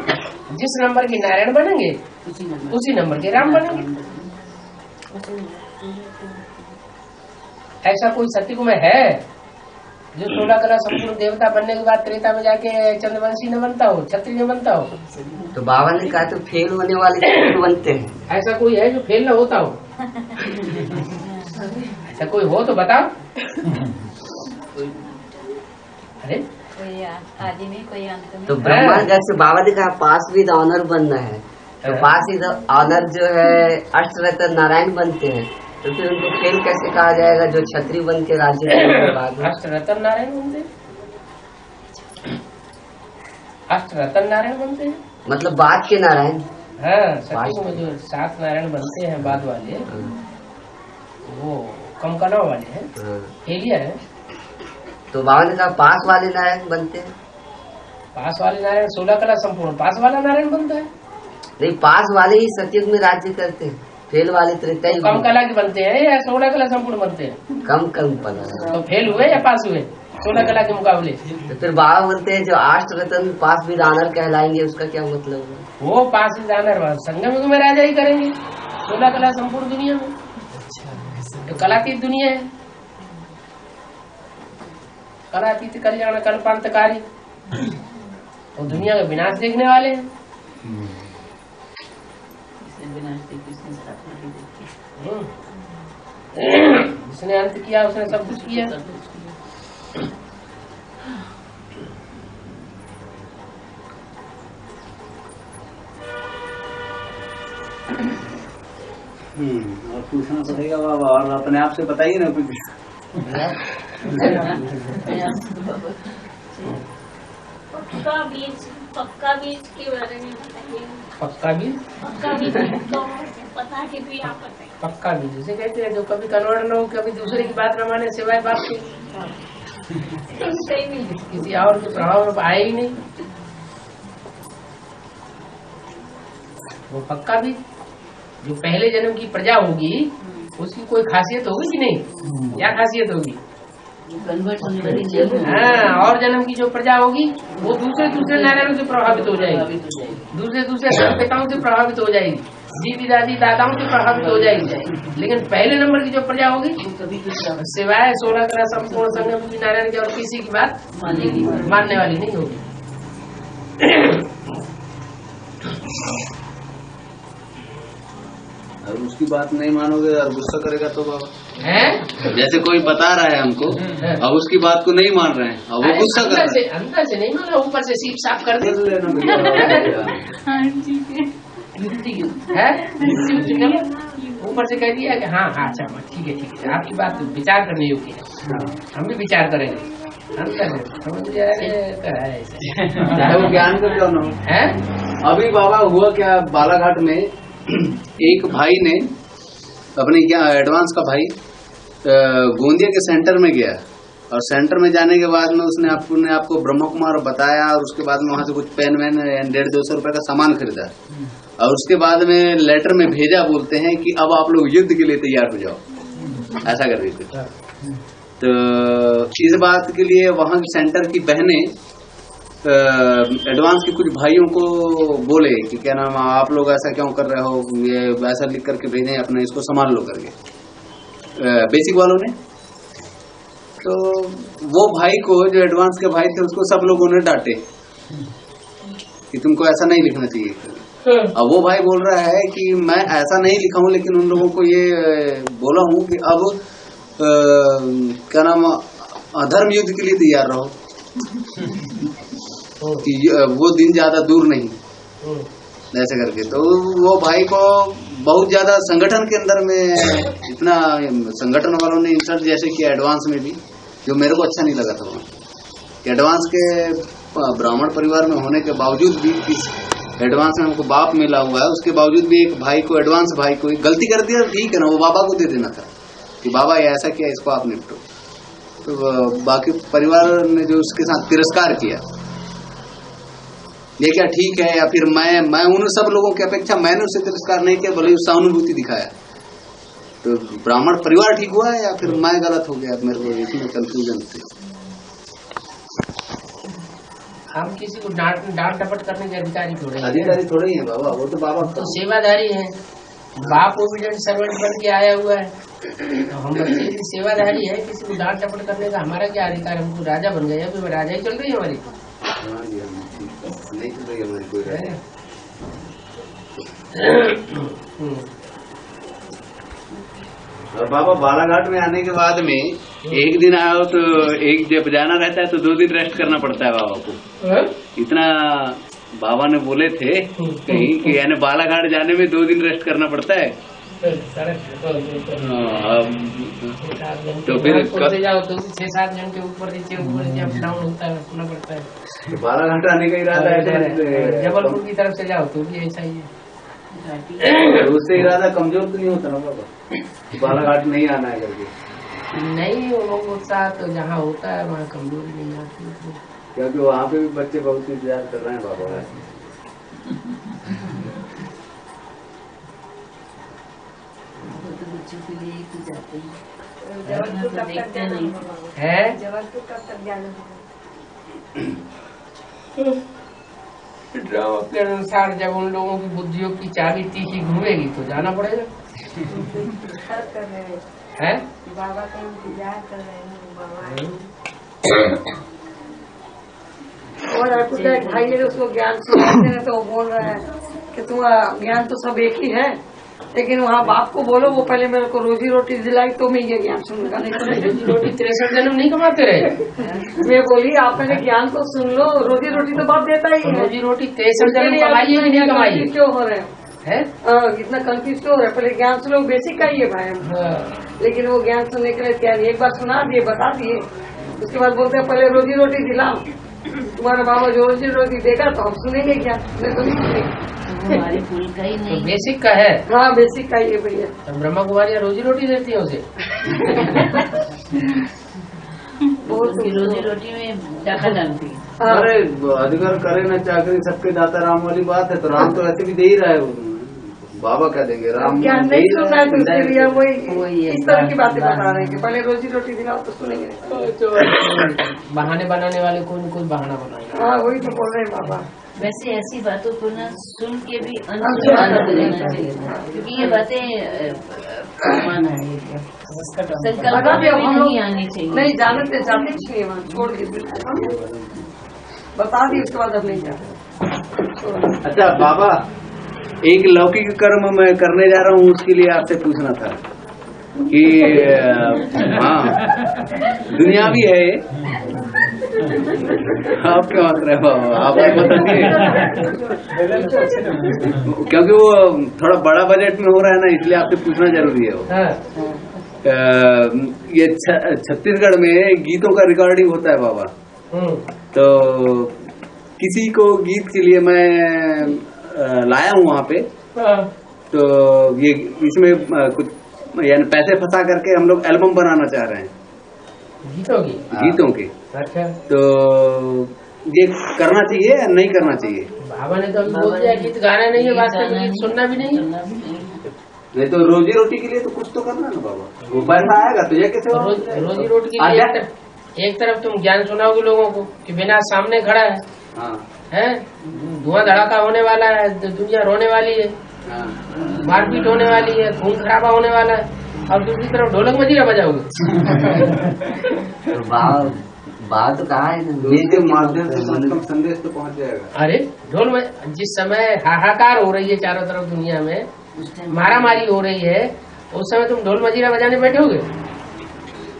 S1: जिस नंबर के नारायण बनेंगे उसी नंबर के राम बनेंगे। ऐसा कोई सत्युग में है जो 16 कला संपूर्ण देवता बनने के बाद त्रेता में जाके चंद्रवंशी न बनता हो, क्षत्रिय न बनता हो?
S8: तो बाबा ने कहा तो फेल होने वाले बनते हैं।
S1: ऐसा कोई है जो फेल न होता हो? ऐसा कोई हो तो बताओ। अरे
S9: कोई आदि में कोई अंत में।
S8: तो ब्रह्मा जैसे बाबा ने कहा पास विद ऑनर बनना है, तो पास विद ऑनर जो है अष्टरतन नारायण बनते हैं, तो फिर उनको फेल कैसे कहा जाएगा जो छत्री बन के राज्य करने के बाद?
S1: अष्टरतन नारायण बनते हैं, अष्टरतन नारायण बनते हैं,
S8: मतलब बाद के नारायण।
S1: हाँ, सत्युग में जो 7 नारायण बनते हैं बाद वाले, वो कम कनाव वाले हैं, फेलियर है।
S8: तो बाबा ने कहा पास वाले नारायण बनते हैं।
S1: पास वाले नारायण 16 कला संपूर्ण पास वाला नारायण बनता है।
S8: नहीं, पास वाले ही सत्युग में राज्य करते हैं, फेल वाले त्रेता युग
S1: कम कला के बनते हैं या 16 कला संपूर्ण बनते हैं?
S8: कम पता।
S1: तो फेल हुए या पास हुए 16 कला के मुकाबले?
S8: तो फिर बाबा बोलते हैं जो अष्टरतन पास विद ऑनर कहलाएंगे, उसका क्या मतलब है?
S1: वो पास विद ऑनर संगम युग में राजा ही करेंगे। 16 कला संपूर्ण दुनिया में तो कलातीत दुनिया है, कलातीत कल्याण कल्पांतकारी, और दुनिया का विनाश देखने वाले हैं। जिसने अंत किया उसने सब कुछ किया।
S3: और पूछना पड़ेगा बाबा, और अपने आप से बताइए ना कुछ।
S9: पक्का बीज के बारे में बताइए।
S1: पक्का बीज?
S9: पक्का बीज तो पता है भी आप बताइए।
S1: पक्का बीज उसे कहते हैं जो कभी कन्वर्ट न हो, कभी दूसरे की बात न माने सिवाय बाप के, किसी और के प्रभाव में आए ही नहीं, वो पक्का बीज। जो पहले जन्म की प्रजा होगी उसकी कोई खासियत होगी कि नहीं? क्या खासियत होगी? हाँ, और जन्म की जो प्रजा होगी वो दूसरे नारायणों से प्रभावित हो जाएगी, दूसरे पिताओं से प्रभावित हो जाएगी, दीदी दादी दादाओं से प्रभावित हो जाएगी। लेकिन पहले नंबर की जो प्रजा होगी सिवाय 16 कला संपूर्ण संगम की नारायण की और किसी की बात मानने वाली नहीं होगी।
S3: और उसकी बात नहीं मानोगे और गुस्सा करेगा तो बाबा
S1: है?
S3: जैसे कोई बता रहा है हमको और उसकी बात को नहीं मान रहे हैं और वो गुस्सा कर रहे हैं।
S1: अंदर से नहीं माना, ऊपर से सीप साफ कर दे ऊपर से कह दिया कि हाँ अच्छा ठीक है आपकी बात विचार करने योग्य है, हम भी विचार करेंगे। समझ
S3: चाहे वो ज्ञान का क्यों न हो।
S1: है?
S3: अभी बाबा हुआ क्या, बालाघाट में एक भाई ने अपने क्या एडवांस का भाई गोंदिया के सेंटर में गया और सेंटर में जाने के बाद में उसने आपको ब्रह्म कुमार बताया, और उसके बाद में वहां से कुछ पेन वैन 150-200 रुपए का सामान खरीदा, और उसके बाद में लेटर में भेजा, बोलते हैं कि अब आप लोग युद्ध के लिए तैयार हो जाओ, ऐसा कर रही थी। तो इस बात के लिए वहां सेंटर की बहनें एडवांस के कुछ भाइयों को बोले कि क्या नाम, आप लोग ऐसा क्यों कर रहे हो, ये वैसा लिख करके भेजें, अपने इसको संभाल लो करके बेसिक वालों ने। तो वो भाई को, जो एडवांस के भाई थे, उसको सब लोगों ने डांटे कि तुमको ऐसा नहीं लिखना चाहिए। अब वो भाई बोल रहा है कि मैं ऐसा नहीं लिखा हूं, लेकिन उन लोगों को ये बोला हूं कि अब क्या नाम, अधर्म युद्ध के लिए तैयार रहो, कि वो दिन ज्यादा दूर नहीं, ऐसे करके। तो वो भाई को बहुत ज्यादा संगठन के अंदर में इतना संगठन वालों ने इंसल्ट जैसे किया एडवांस में भी, जो मेरे को अच्छा नहीं लगा था। वहाँ एडवांस के ब्राह्मण परिवार में होने के बावजूद भी, इस एडवांस में हमको बाप मिला हुआ है, उसके बावजूद भी एक भाई को, एडवांस भाई को गलती कर दिया, ठीक है ना, वो बाबा को दे देना था कि बाबा ये ऐसा किया, इसको आप निपटो। तो बाकी परिवार ने जो उसके साथ तिरस्कार किया, ये क्या ठीक है, या फिर मैं उन सब लोगों की अपेक्षा मैंने उससे तिरस्कार नहीं किया, भले उससे सहानुभूति दिखाया, तो ब्राह्मण परिवार ठीक हुआ है या फिर मैं गलत हो गया, मेरे को इसमें कंफ्यूजन थी।
S1: हम किसी को डांट डपट करने के अधिकारी
S3: थोड़े ही है बाबा, वो तो बाबा
S1: तो सेवाधारी है, बाप ओबिडेंट सर्वेंट बन के आया हुआ है, तो हम बच्चे की सेवाधारी है, किसी को डांट डपट करने का हमारा क्या अधिकार, हमको राजा बन गए, अभी राजा ही चल रही है हमारी,
S3: नहीं चल रही हमारी कोई राजा। और बाबा बालाघाट में आने के बाद में एक दिन आओ तो एक जब जाना रहता है तो 2 दिन रेस्ट करना पड़ता है बाबा को। इतना बाबा ने बोले थे कहीं कि यानी बालाघाट जाने में 2 दिन रेस्ट करना पड़ता है। तो फिर
S1: जाओ तो 6-7 घंटे ऊपर नीचे अप डाउन होता है, रखना पड़ता है।
S3: बालाघाट आने का इरादा है,
S1: जबलपुर की तरफ से जाओ तो भी ऐसा ही है।
S3: उससे इरादा कमजोर तो नहीं होता ना बाबा, बालाघाट नहीं आना है करके?
S1: नहीं, वो उत्साह तो जहाँ होता है वहाँ कमजोरी नहीं आती,
S3: क्योंकि वहाँ पे भी बच्चे बहुत इंतजार कर रहे हैं बाबा।
S2: बच्चों के लिए ही तो जाते हैं,
S5: जबलपुर कब तक जाना
S1: है?
S5: जबलपुर कब तक जाना
S1: ड्रामा के अनुसार जब उन लोगों की बुद्धियों की चाबी तीखी घूमेगी तो जाना पड़ेगा।
S5: कर रहे
S1: हैं
S5: बाबा का इंतजार कर रहे हैं, बाबा
S6: और आपको भाई ने उसको ज्ञान सुनाते हैं तो वो बोल रहा है कि तुम्हारा ज्ञान तो सब एक ही है, लेकिन वहाँ बाप को बोलो वो पहले मेरे को रोजी रोटी दिलाई तो मैं ये ज्ञान सुनूंगा, नहीं तो नहीं।
S1: रोजी रोटी 63 जन्म नहीं कमाते रहे।
S6: मैं बोली आप मेरे ज्ञान को सुन लो, रोजी रोटी तो बाप देता ही है,
S1: रोजी रोटी 63 जन्म कमाई है कि नहीं कमाई,
S6: क्यों हो रहे
S1: है?
S6: इतना कंफ्यूज क्यों हो रहा है? पहले ज्ञान सुनो, बेसिक का ही है भाई हम, लेकिन वो ज्ञान सुनने के लिए तैयार, एक बार सुना दिए, बता दिए, उसके बाद बोलते हैं पहले रोजी रोटी दिलाओ, तुम्हारा बाबा जो रोजी रोटी देगा तो हम सुनेंगे क्या, मैं तो नहीं सुनेंगे।
S2: हमारे फूल का ही
S1: तो
S2: नहीं,
S1: बेसिक का है।
S6: हाँ बेसिक का ही है भैया।
S1: तो ब्रह्मा कुमारियाँ रोजी रोटी देती है उसे।
S2: रोजी रोटी में टाका डालती है।
S3: अरे अधिकार करे ना चाकरी सबके दाता राम वाली बात है, तो राम तो ऐसे भी दे ही रहा है, बाबा क्या देंगे, राम
S6: ज्ञान नहीं सुनना है तो उसके लिए वही इस तरह की बातें बता रहे हैं कि पहले रोजी रोटी दिलाओ तो सुनेंगे।
S1: बहाने बनाने वाले कोई न कोई बहाना बनाएगा।
S6: हाँ वही तो बोल रहे हैं बाबा।
S2: वैसे ऐसी बातों को ना सुन के भी अनुमान लेना चाहिए, क्योंकि ये बातें माना है, संकल्प में नहीं आनी चाहिए।
S6: नहीं जानते जाते कुछ नहीं, वहाँ छोड़ के बता दी, उसके बाद अब नहीं जाते।
S3: अच्छा बाबा, एक लौकिक कर्म मैं करने जा रहा हूँ, उसके लिए आपसे पूछना था कि हाँ दुनियावी है आप क्या बात रहे बाबा, आप बता दिए, क्योंकि वो थोड़ा बड़ा बजट में हो रहा है ना, इसलिए आपसे पूछना जरूरी है वो। ये छत्तीसगढ़ में गीतों का रिकॉर्डिंग होता है बाबा, तो किसी को गीत के लिए मैं लाया हूँ वहाँ पे, तो ये इसमें कुछ यानी पैसे फंसा करके हम लोग एल्बम बनाना चाह रहे हैं, गीतों की।
S1: अच्छा,
S3: तो ये करना चाहिए या नहीं करना चाहिए?
S1: बाबा ने तो अभी बोल दिया गीत गाना नहीं है, वास्तव में गीत सुनना भी नहीं है।
S3: नहीं तो रोजी रोटी के लिए तो कुछ तो करना ना बाबा, वो पैसा आएगा तो ये कैसे होगा?
S1: रोजी रोटी के लिए एक तरफ तुम ज्ञान सुनाओगे लोगों को कि बिना सामने खड़ा है,
S3: हाँ
S1: है धुआं धड़ाका होने वाला है, दुनिया रोने वाली है,
S3: हाँ।
S1: मारपीट होने वाली है, खून खराबा होने वाला है, और दूसरी तरफ ढोलक मजीरा बजाओगे।
S8: तो बात तो कहा है ना,
S3: के माध्यम से कम संदेश तो पहुंच जाएगा।
S1: अरे ढोल में जिस समय हाहाकार हो रही है चारों तरफ दुनिया में, मारामारी हो रही है, उस समय तुम ढोल मजीरा बजाने बैठोगे?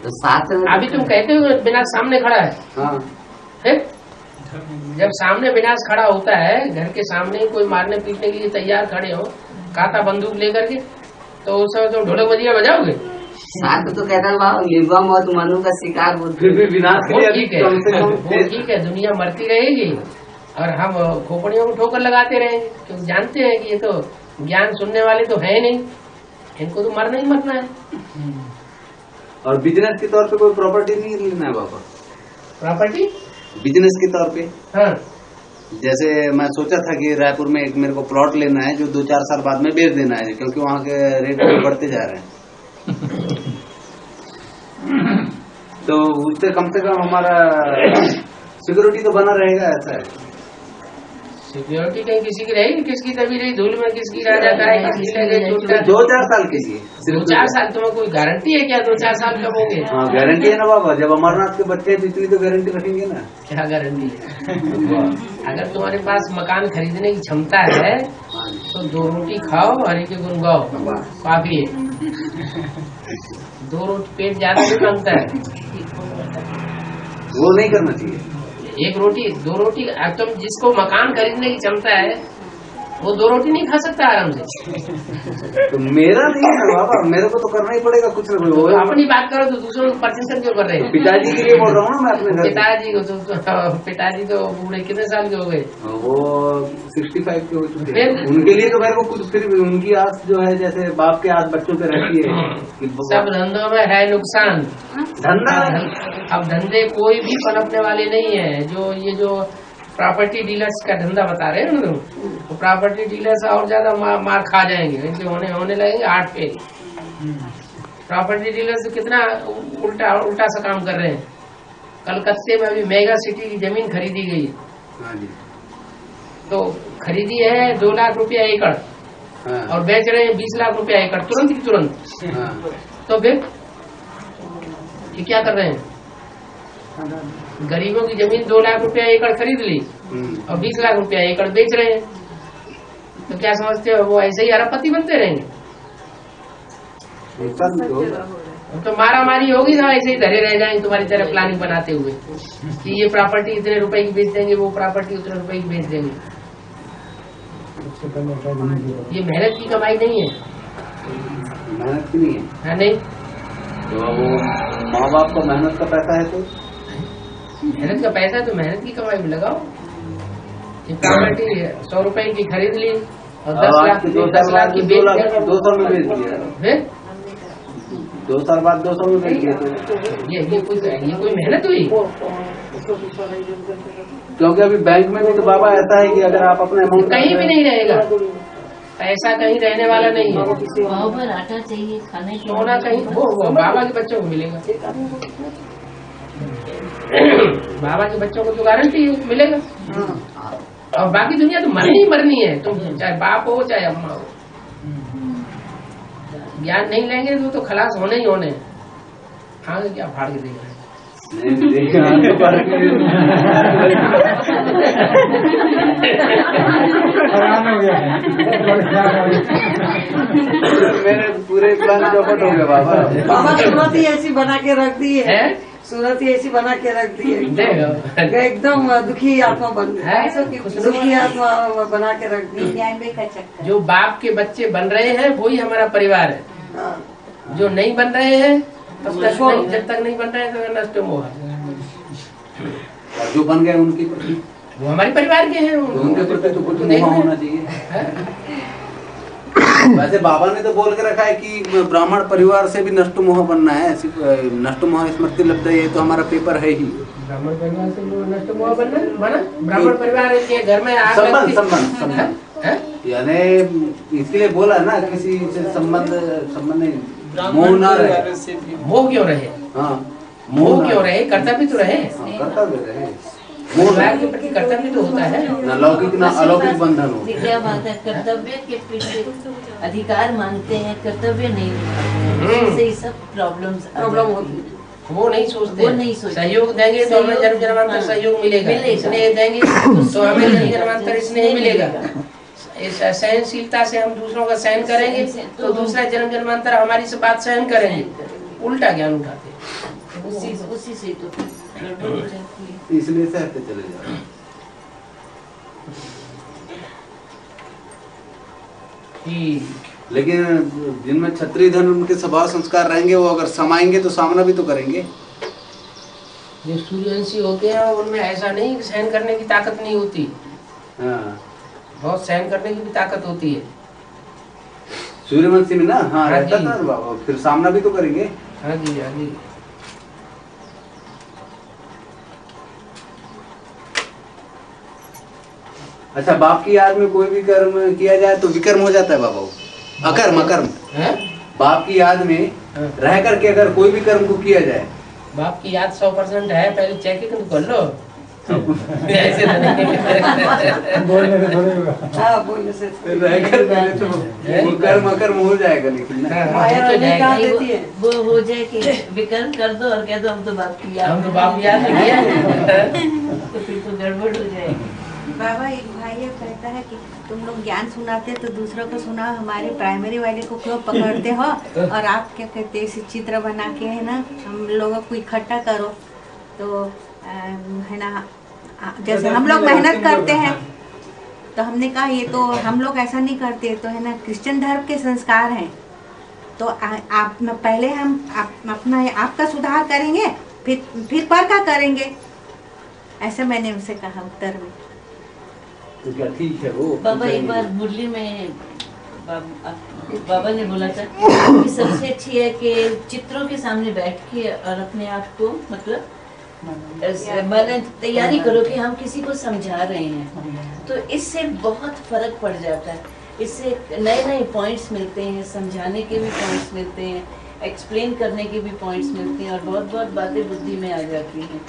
S8: तो साथ में
S1: अभी तुम कहते हो विनाश सामने खड़ा है,
S3: हाँ।
S1: है? जब सामने विनाश खड़ा होता है, घर के सामने ही कोई मारने पीटने के लिए तैयार खड़े हो काता बंदूक लेकर के, तो उस समय तुम ढोलक मजीरा बजाओगे?
S8: साथ तो कहता है निर्वा मौत मनु का शिकार हो,
S3: फिर भी विनाश के लिए
S1: ठीक है, वो ठीक है, दुनिया मरती रहेगी और हम खोपड़ियों को ठोकर लगाते रहेंगे, क्योंकि जानते हैं कि ये तो ज्ञान सुनने वाले तो है नहीं, इनको तो मरना ही मरना है।
S3: और बिजनेस के तौर पे कोई प्रॉपर्टी नहीं लेना है बाबा?
S1: प्रॉपर्टी
S3: बिजनेस के तौर पे?
S1: हाँ,
S3: जैसे मैं सोचा था कि रायपुर में एक मेरे को प्लॉट लेना है जो 2-4 साल बाद में बेच देना है, क्योंकि वहाँ के रेट बढ़ते जा रहे हैं। तो उससे कम से कम हमारा सिक्योरिटी तो बना रहेगा, ऐसा है।
S1: सिक्योरिटी कहीं किसी की रहेगी, किसकी तभी रही धूल में, किसकी राजा का है, किसकी लगे छूटा।
S3: 2-4 साल के लिए
S1: 2-4 साल तुम्हें कोई गारंटी है क्या? 2-4 साल कब होंगे?
S3: हाँ गारंटी है ना बाबा, जब अमरनाथ के बच्चे हैं तो इतनी तो गारंटी रखेंगे ना।
S1: क्या गारंटी है? अगर तुम्हारे पास मकान खरीदने की क्षमता है तो 2 रोटी खाओ, हरि के गुण गाओ, काफी है। 2 रोटी पेट ज्यादा नहीं मांगता है,
S3: वो नहीं करना चाहिए।
S1: 1 रोटी 2 रोटी, तुम जिसको मकान खरीदने की क्षमता है वो 2 रोटी नहीं खा सकता आराम से।
S3: तो मेरा नहीं है बाबा, मेरे को तो करना ही पड़ेगा कुछ ना कुछ।
S1: तो अपनी बात करो तो दूसरों को परसेंट क्यों कर रहे हैं?
S3: पिताजी के लिए बोल रहा हूँ ना मैं अपने घर।
S1: पिताजी को पिताजी तो बूढ़े कितने साल के हो गए?
S3: वो 65 के हो चुके हैं। उनके लिए तो मेरे को कुछ, फिर उनकी आस जो है जैसे बाप के आस बच्चों पे रहती है कि
S1: सब धंधों में है नुकसान।
S3: धंधा
S1: अब धंधे कोई भी पनपने वाले नहीं है। ये जो प्रॉपर्टी डीलर्स का धंधा बता रहे हैं ना तुम, तो प्रॉपर्टी डीलर्स और ज्यादा मार खा जाएंगे, इनके होने लगेंगे 8 फेल। प्रॉपर्टी डीलर्स कितना उल्टा सा काम कर रहे हैं। कलकत्ते में अभी मेगा सिटी की जमीन खरीदी गई है, तो खरीदी है 2 लाख रुपया एकड़ और बेच रहे हैं 20 लाख रुपया एकड़, तुरंत की तुरंत। तो फिर ये क्या कर रहे हैं? गरीबों की जमीन 2 लाख रुपया एकड़ खरीद ली और 20 लाख रुपया एकड़ बेच रहे हैं। तो क्या समझते हो वो ऐसे ही अरबपति बनते रहेंगे? तो मारा मारी होगी ना, ऐसे ही धरे रह जाएंगे तुम्हारी तरह प्लानिंग बनाते हुए कि ये प्रॉपर्टी इतने रुपए की बेच देंगे, वो प्रॉपर्टी उतने रुपए की बेच देंगे। ये मेहनत की कमाई नहीं है,
S3: मेहनत की नहीं
S1: है नहीं।
S3: तो वो माँ बाप का मेहनत का पैसा है, तो
S1: मेहनत का पैसा है तो मेहनत की कमाई में लगाओ। ये प्रॉपर्टी 100 रुपए की खरीद ली और 10 लाख की बेच
S3: 2 साल में बेच दिया,
S1: फिर
S3: 2 साल बाद 200 में बेच दिया। तो
S1: ये कोई मेहनत हुई?
S3: क्योंकि अभी बैंक में भी तो बाबा ऐसा है कि अगर आप अपने अमाउंट
S1: कहीं भी नहीं रहेगा पैसा, कहीं रहने वाला नहीं है।
S2: पाव भर आटा चाहिए खाने के
S1: सोना कहीं वो बाबा के बच्चों को मिलेगा। बाबा के बच्चों को तो गारंटी मिलेगा। और बाकी दुनिया तो मरनी ही मरनी है, तुम चाहे बाप हो चाहे अम्मा हो। ज्ञान नहीं लेंगे तो खलास होने ही होने। आगे क्या फाड़ के देख रहे हैं? मेरे पूरे प्लान चौपट हो गए बाबा।
S6: बाबा सूरत ही ऐसी बना के रख दी है, सूरत ही ऐसी बना के रख दी है, एकदम दुखी आत्मा बन दुखी आत्मा बना के रख दी।
S1: जो बाप के बच्चे बन रहे हैं वही हमारा परिवार है। जो नहीं बन रहे हैं तब तक नहीं, जब तक नहीं बन रहे हैं तो नष्ट मोह।
S3: जो बन गए उनकी
S1: वो हमारे परिवार के हैं,
S3: उनके प्रति तो कुछ मोह होना चाहिए। वैसे बाबा ने तो बोल के रखा है कि ब्राह्मण परिवार से भी नष्ट मोह बनना है, नष्ट मोह स्मृति लब्ध, ये तो हमारा पेपर है ही।
S1: ब्राह्मण परिवार से वो नष्ट मोह बना ब्राह्मण परिवार के घर में आग लगती।
S3: संबंध यानी इसलिए बोला ना, किसी से संबंध नहीं, मोह ना रहे।
S1: मोह क्यों रहे?
S3: हाँ,
S1: मोह क्यों रहे? कर्तव्य तो रहे,
S3: कर्तव्य रहे,
S1: परिवार के प्रति कर्तव्य तो होता है।
S3: न लौकिक न अलौकिक बंधन हो।
S2: क्या बात है, कर्तव्य के पीछे अधिकार मांगते हैं, कर्तव्य नहीं मांगते, इससे ही सब प्रॉब्लम होती है।
S1: वो नहीं सोचते, सहयोग देंगे तो हमें जन्म जन्मांतर सहयोग मिलेगा, स्नेह देंगे तो हमें जन्म जन्मांतर स्नेह मिलेगा। इस सहनशीलता से हम दूसरों का सहन करेंगे तो दूसरा जन्म जन्मांतर हमारी से बात सहन करेंगे। उल्टा ज्ञान उठाते,
S2: उसी से तो
S3: इसलिए सहते चले जाओ। लेकिन जिनमें क्षत्रिय धर्म के स्वभाव संस्कार रहेंगे, वो अगर समाएंगे तो सामना भी तो करेंगे।
S1: जो सूर्यवंशी होते हैं उनमें ऐसा नहीं सहन करने की ताकत नहीं होती।
S3: हाँ,
S1: बहुत सहन करने की भी ताकत होती है
S3: सूर्यवंशी में ना। हाँ, रहता
S1: जी।
S3: था बाबा, फिर सामना भी तो करेंगे।
S1: हाँ जी, हाँ जी।
S3: अच्छा, बाप की याद में कोई भी कर्म किया जाए तो विकर्म हो जाता है बाबा, वो अकर्म अकर्म। बाप की याद में रह करके अगर कोई भी कर्म को किया जाए,
S1: बाप की याद 100% है, पहले चेक तो कर लो। ऐसे तो नहीं
S6: बोलने से
S3: रह कर तो वो कर्म अकर्म हो जाएगा। लेकिन
S2: वो हो जाए कि विकर्म कर दो और कह दो हम तो बाप की याद,
S1: हम तो बाप की याद नहीं किया
S2: तो फिर तो गड़बड़ हो जाएगी।
S10: बाबा, एक भाई ये कहता है कि तुम लोग ज्ञान सुनाते तो दूसरों को सुनाओ, हमारे प्राइमरी वाले को क्यों पकड़ते हो? और आप क्या कहते हैं, इसे चित्र बना के है ना हम लोगों को इकट्ठा करो तो है ना, जैसे हम लोग मेहनत करते हैं। तो हमने कहा ये तो हम लोग ऐसा नहीं करते, तो है ना क्रिश्चियन धर्म के संस्कार हैं, तो आप पहले हम अपना आपका सुधार करेंगे, फिर पर का करेंगे, ऐसा मैंने उनसे कहा उत्तर में।
S3: तो क्या ठीक है वो?
S2: बाबा एक बार मुरली में बाबा ने बोला था कि सबसे अच्छी है कि चित्रों के सामने बैठ के और अपने आप को मतलब मैंने तैयारी करो कि हम किसी को समझा रहे हैं, तो इससे बहुत फर्क पड़ जाता है। इससे नए नए पॉइंट्स मिलते हैं, समझाने के भी पॉइंट्स मिलते हैं, एक्सप्लेन करने के भी पॉइंट्स मिलते हैं, और बहुत बहुत बातें बुद्धि में आ जाती हैं।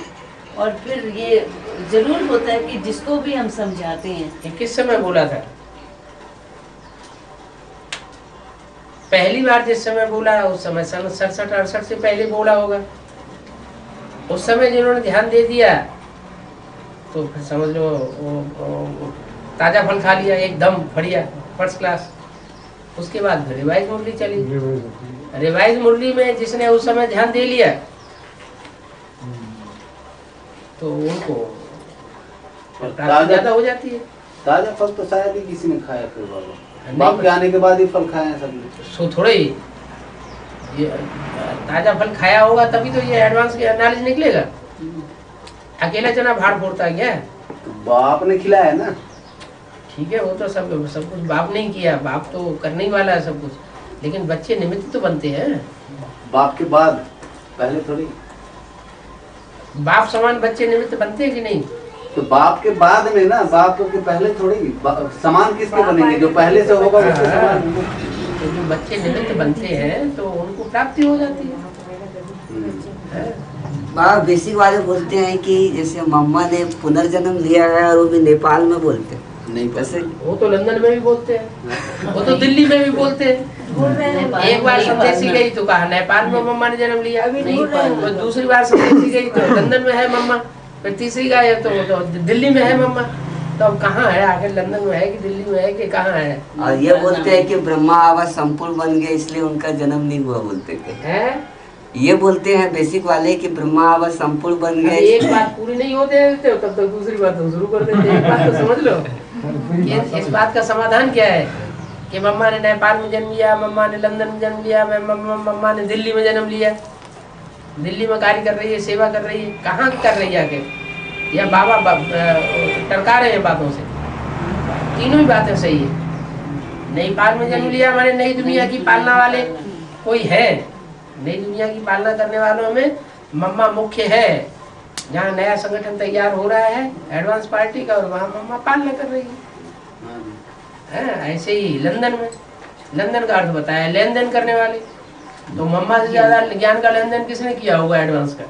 S2: और फिर ये जरूर होता है कि जिसको भी हम समझाते हैं।
S1: किस समय बोला था? पहली बार जिस समय बोला उस समय 67-68 से पहले बोला होगा। उस समय जिन्होंने ध्यान दे दिया तो फिर समझ लो वो ताजा फल खा लिया, एकदम बढ़िया फर्स्ट क्लास। उसके बाद रिवाइज मुरली चली। रिवाइज मुरली में जिसने उस समय ध्यान दे लिया तो उनको ज्यादा हो जाती है।
S3: ताजा फल तो शायद ही किसी ने खाया फिर बाबा, बाप के आने के बाद ही फल खाए हैं सबने।
S1: सो थोड़े ही ये ताजा फल खाया होगा तभी तो ये एडवांस नॉलेज निकलेगा। अकेला चना भाड़ फोड़ता है क्या?
S3: तो बाप ने खिलाया ना।
S1: ठीक है, वो तो सब कुछ बाप ने किया, बाप तो करने ही वाला है सब कुछ, लेकिन बच्चे निमित्त तो बनते हैं।
S3: बाप के बाद, पहले थोड़ी।
S1: बाप समान बच्चे निमित्त बनते हैं कि नहीं?
S3: तो बाप के बाद में ना, बाप के पहले थोड़ी। समान किसके बनेंगे? जो पहले से होगा उसके समान।
S1: तो जो बच्चे निमित्त बनते हैं तो उनको प्राप्ति हो जाती है।
S8: बाप बेसिक वाले बोलते हैं कि जैसे मम्मा ने पुनर्जन्म लिया है, और वो भी नेपाल में बोलते हैं।
S3: नहीं
S8: वैसे
S1: वो तो लंदन में भी बोलते हैं, वो तो दिल्ली में भी बोलते हैं। एक बार संदेशी गई तो कहा नेपाल में मम्मा ने जन्म लिया, तो दूसरी बार संदेशी गई तो लंदन में है मम्मा, फिर तीसरी गई तो दिल्ली में है मम्मा। तो अब कहाँ है आखिर, लंदन में है कि दिल्ली में है कि कहाँ है?
S8: और ये बोलते हैं कि ब्रह्मा आवाज संपूर्ण बन गए इसलिए उनका जन्म नहीं हुआ, बोलते थे। ये बोलते हैं बेसिक वाले कि ब्रह्मा आवाज संपूर्ण बन गए।
S1: एक बात पूरी नहीं होते तब तक दूसरी बात शुरू कर देते हैं। एक बात तो समझ लो, इस बात का समाधान क्या है कि मम्मा ने नेपाल में जन्म लिया, मम्मा ने लंदन में जन्म लिया, मम्मा ने दिल्ली में जन्म लिया, दिल्ली में कार्य कर रही है, सेवा कर रही है। कहाँ कर रही है आखिर? या बाबा टरका रहे हैं बातों से? तीनों ही बातें सही है। नई पाल में जन्म लिया हमारे नई दुनिया की पालना वाले कोई है, नई दुनिया की पालना करने वालों में मम्मा मुख्य है। जहाँ नया संगठन तैयार हो रहा है एडवांस पार्टी का, और वहाँ मम्मा पालना कर रही है। ऐसे ही लंदन में, लंदन का अर्थ बताया लेन देन करने वाले, तो मम्मा से ज्यादा ज्ञान का लेन देन किसने किया होगा एडवांस का,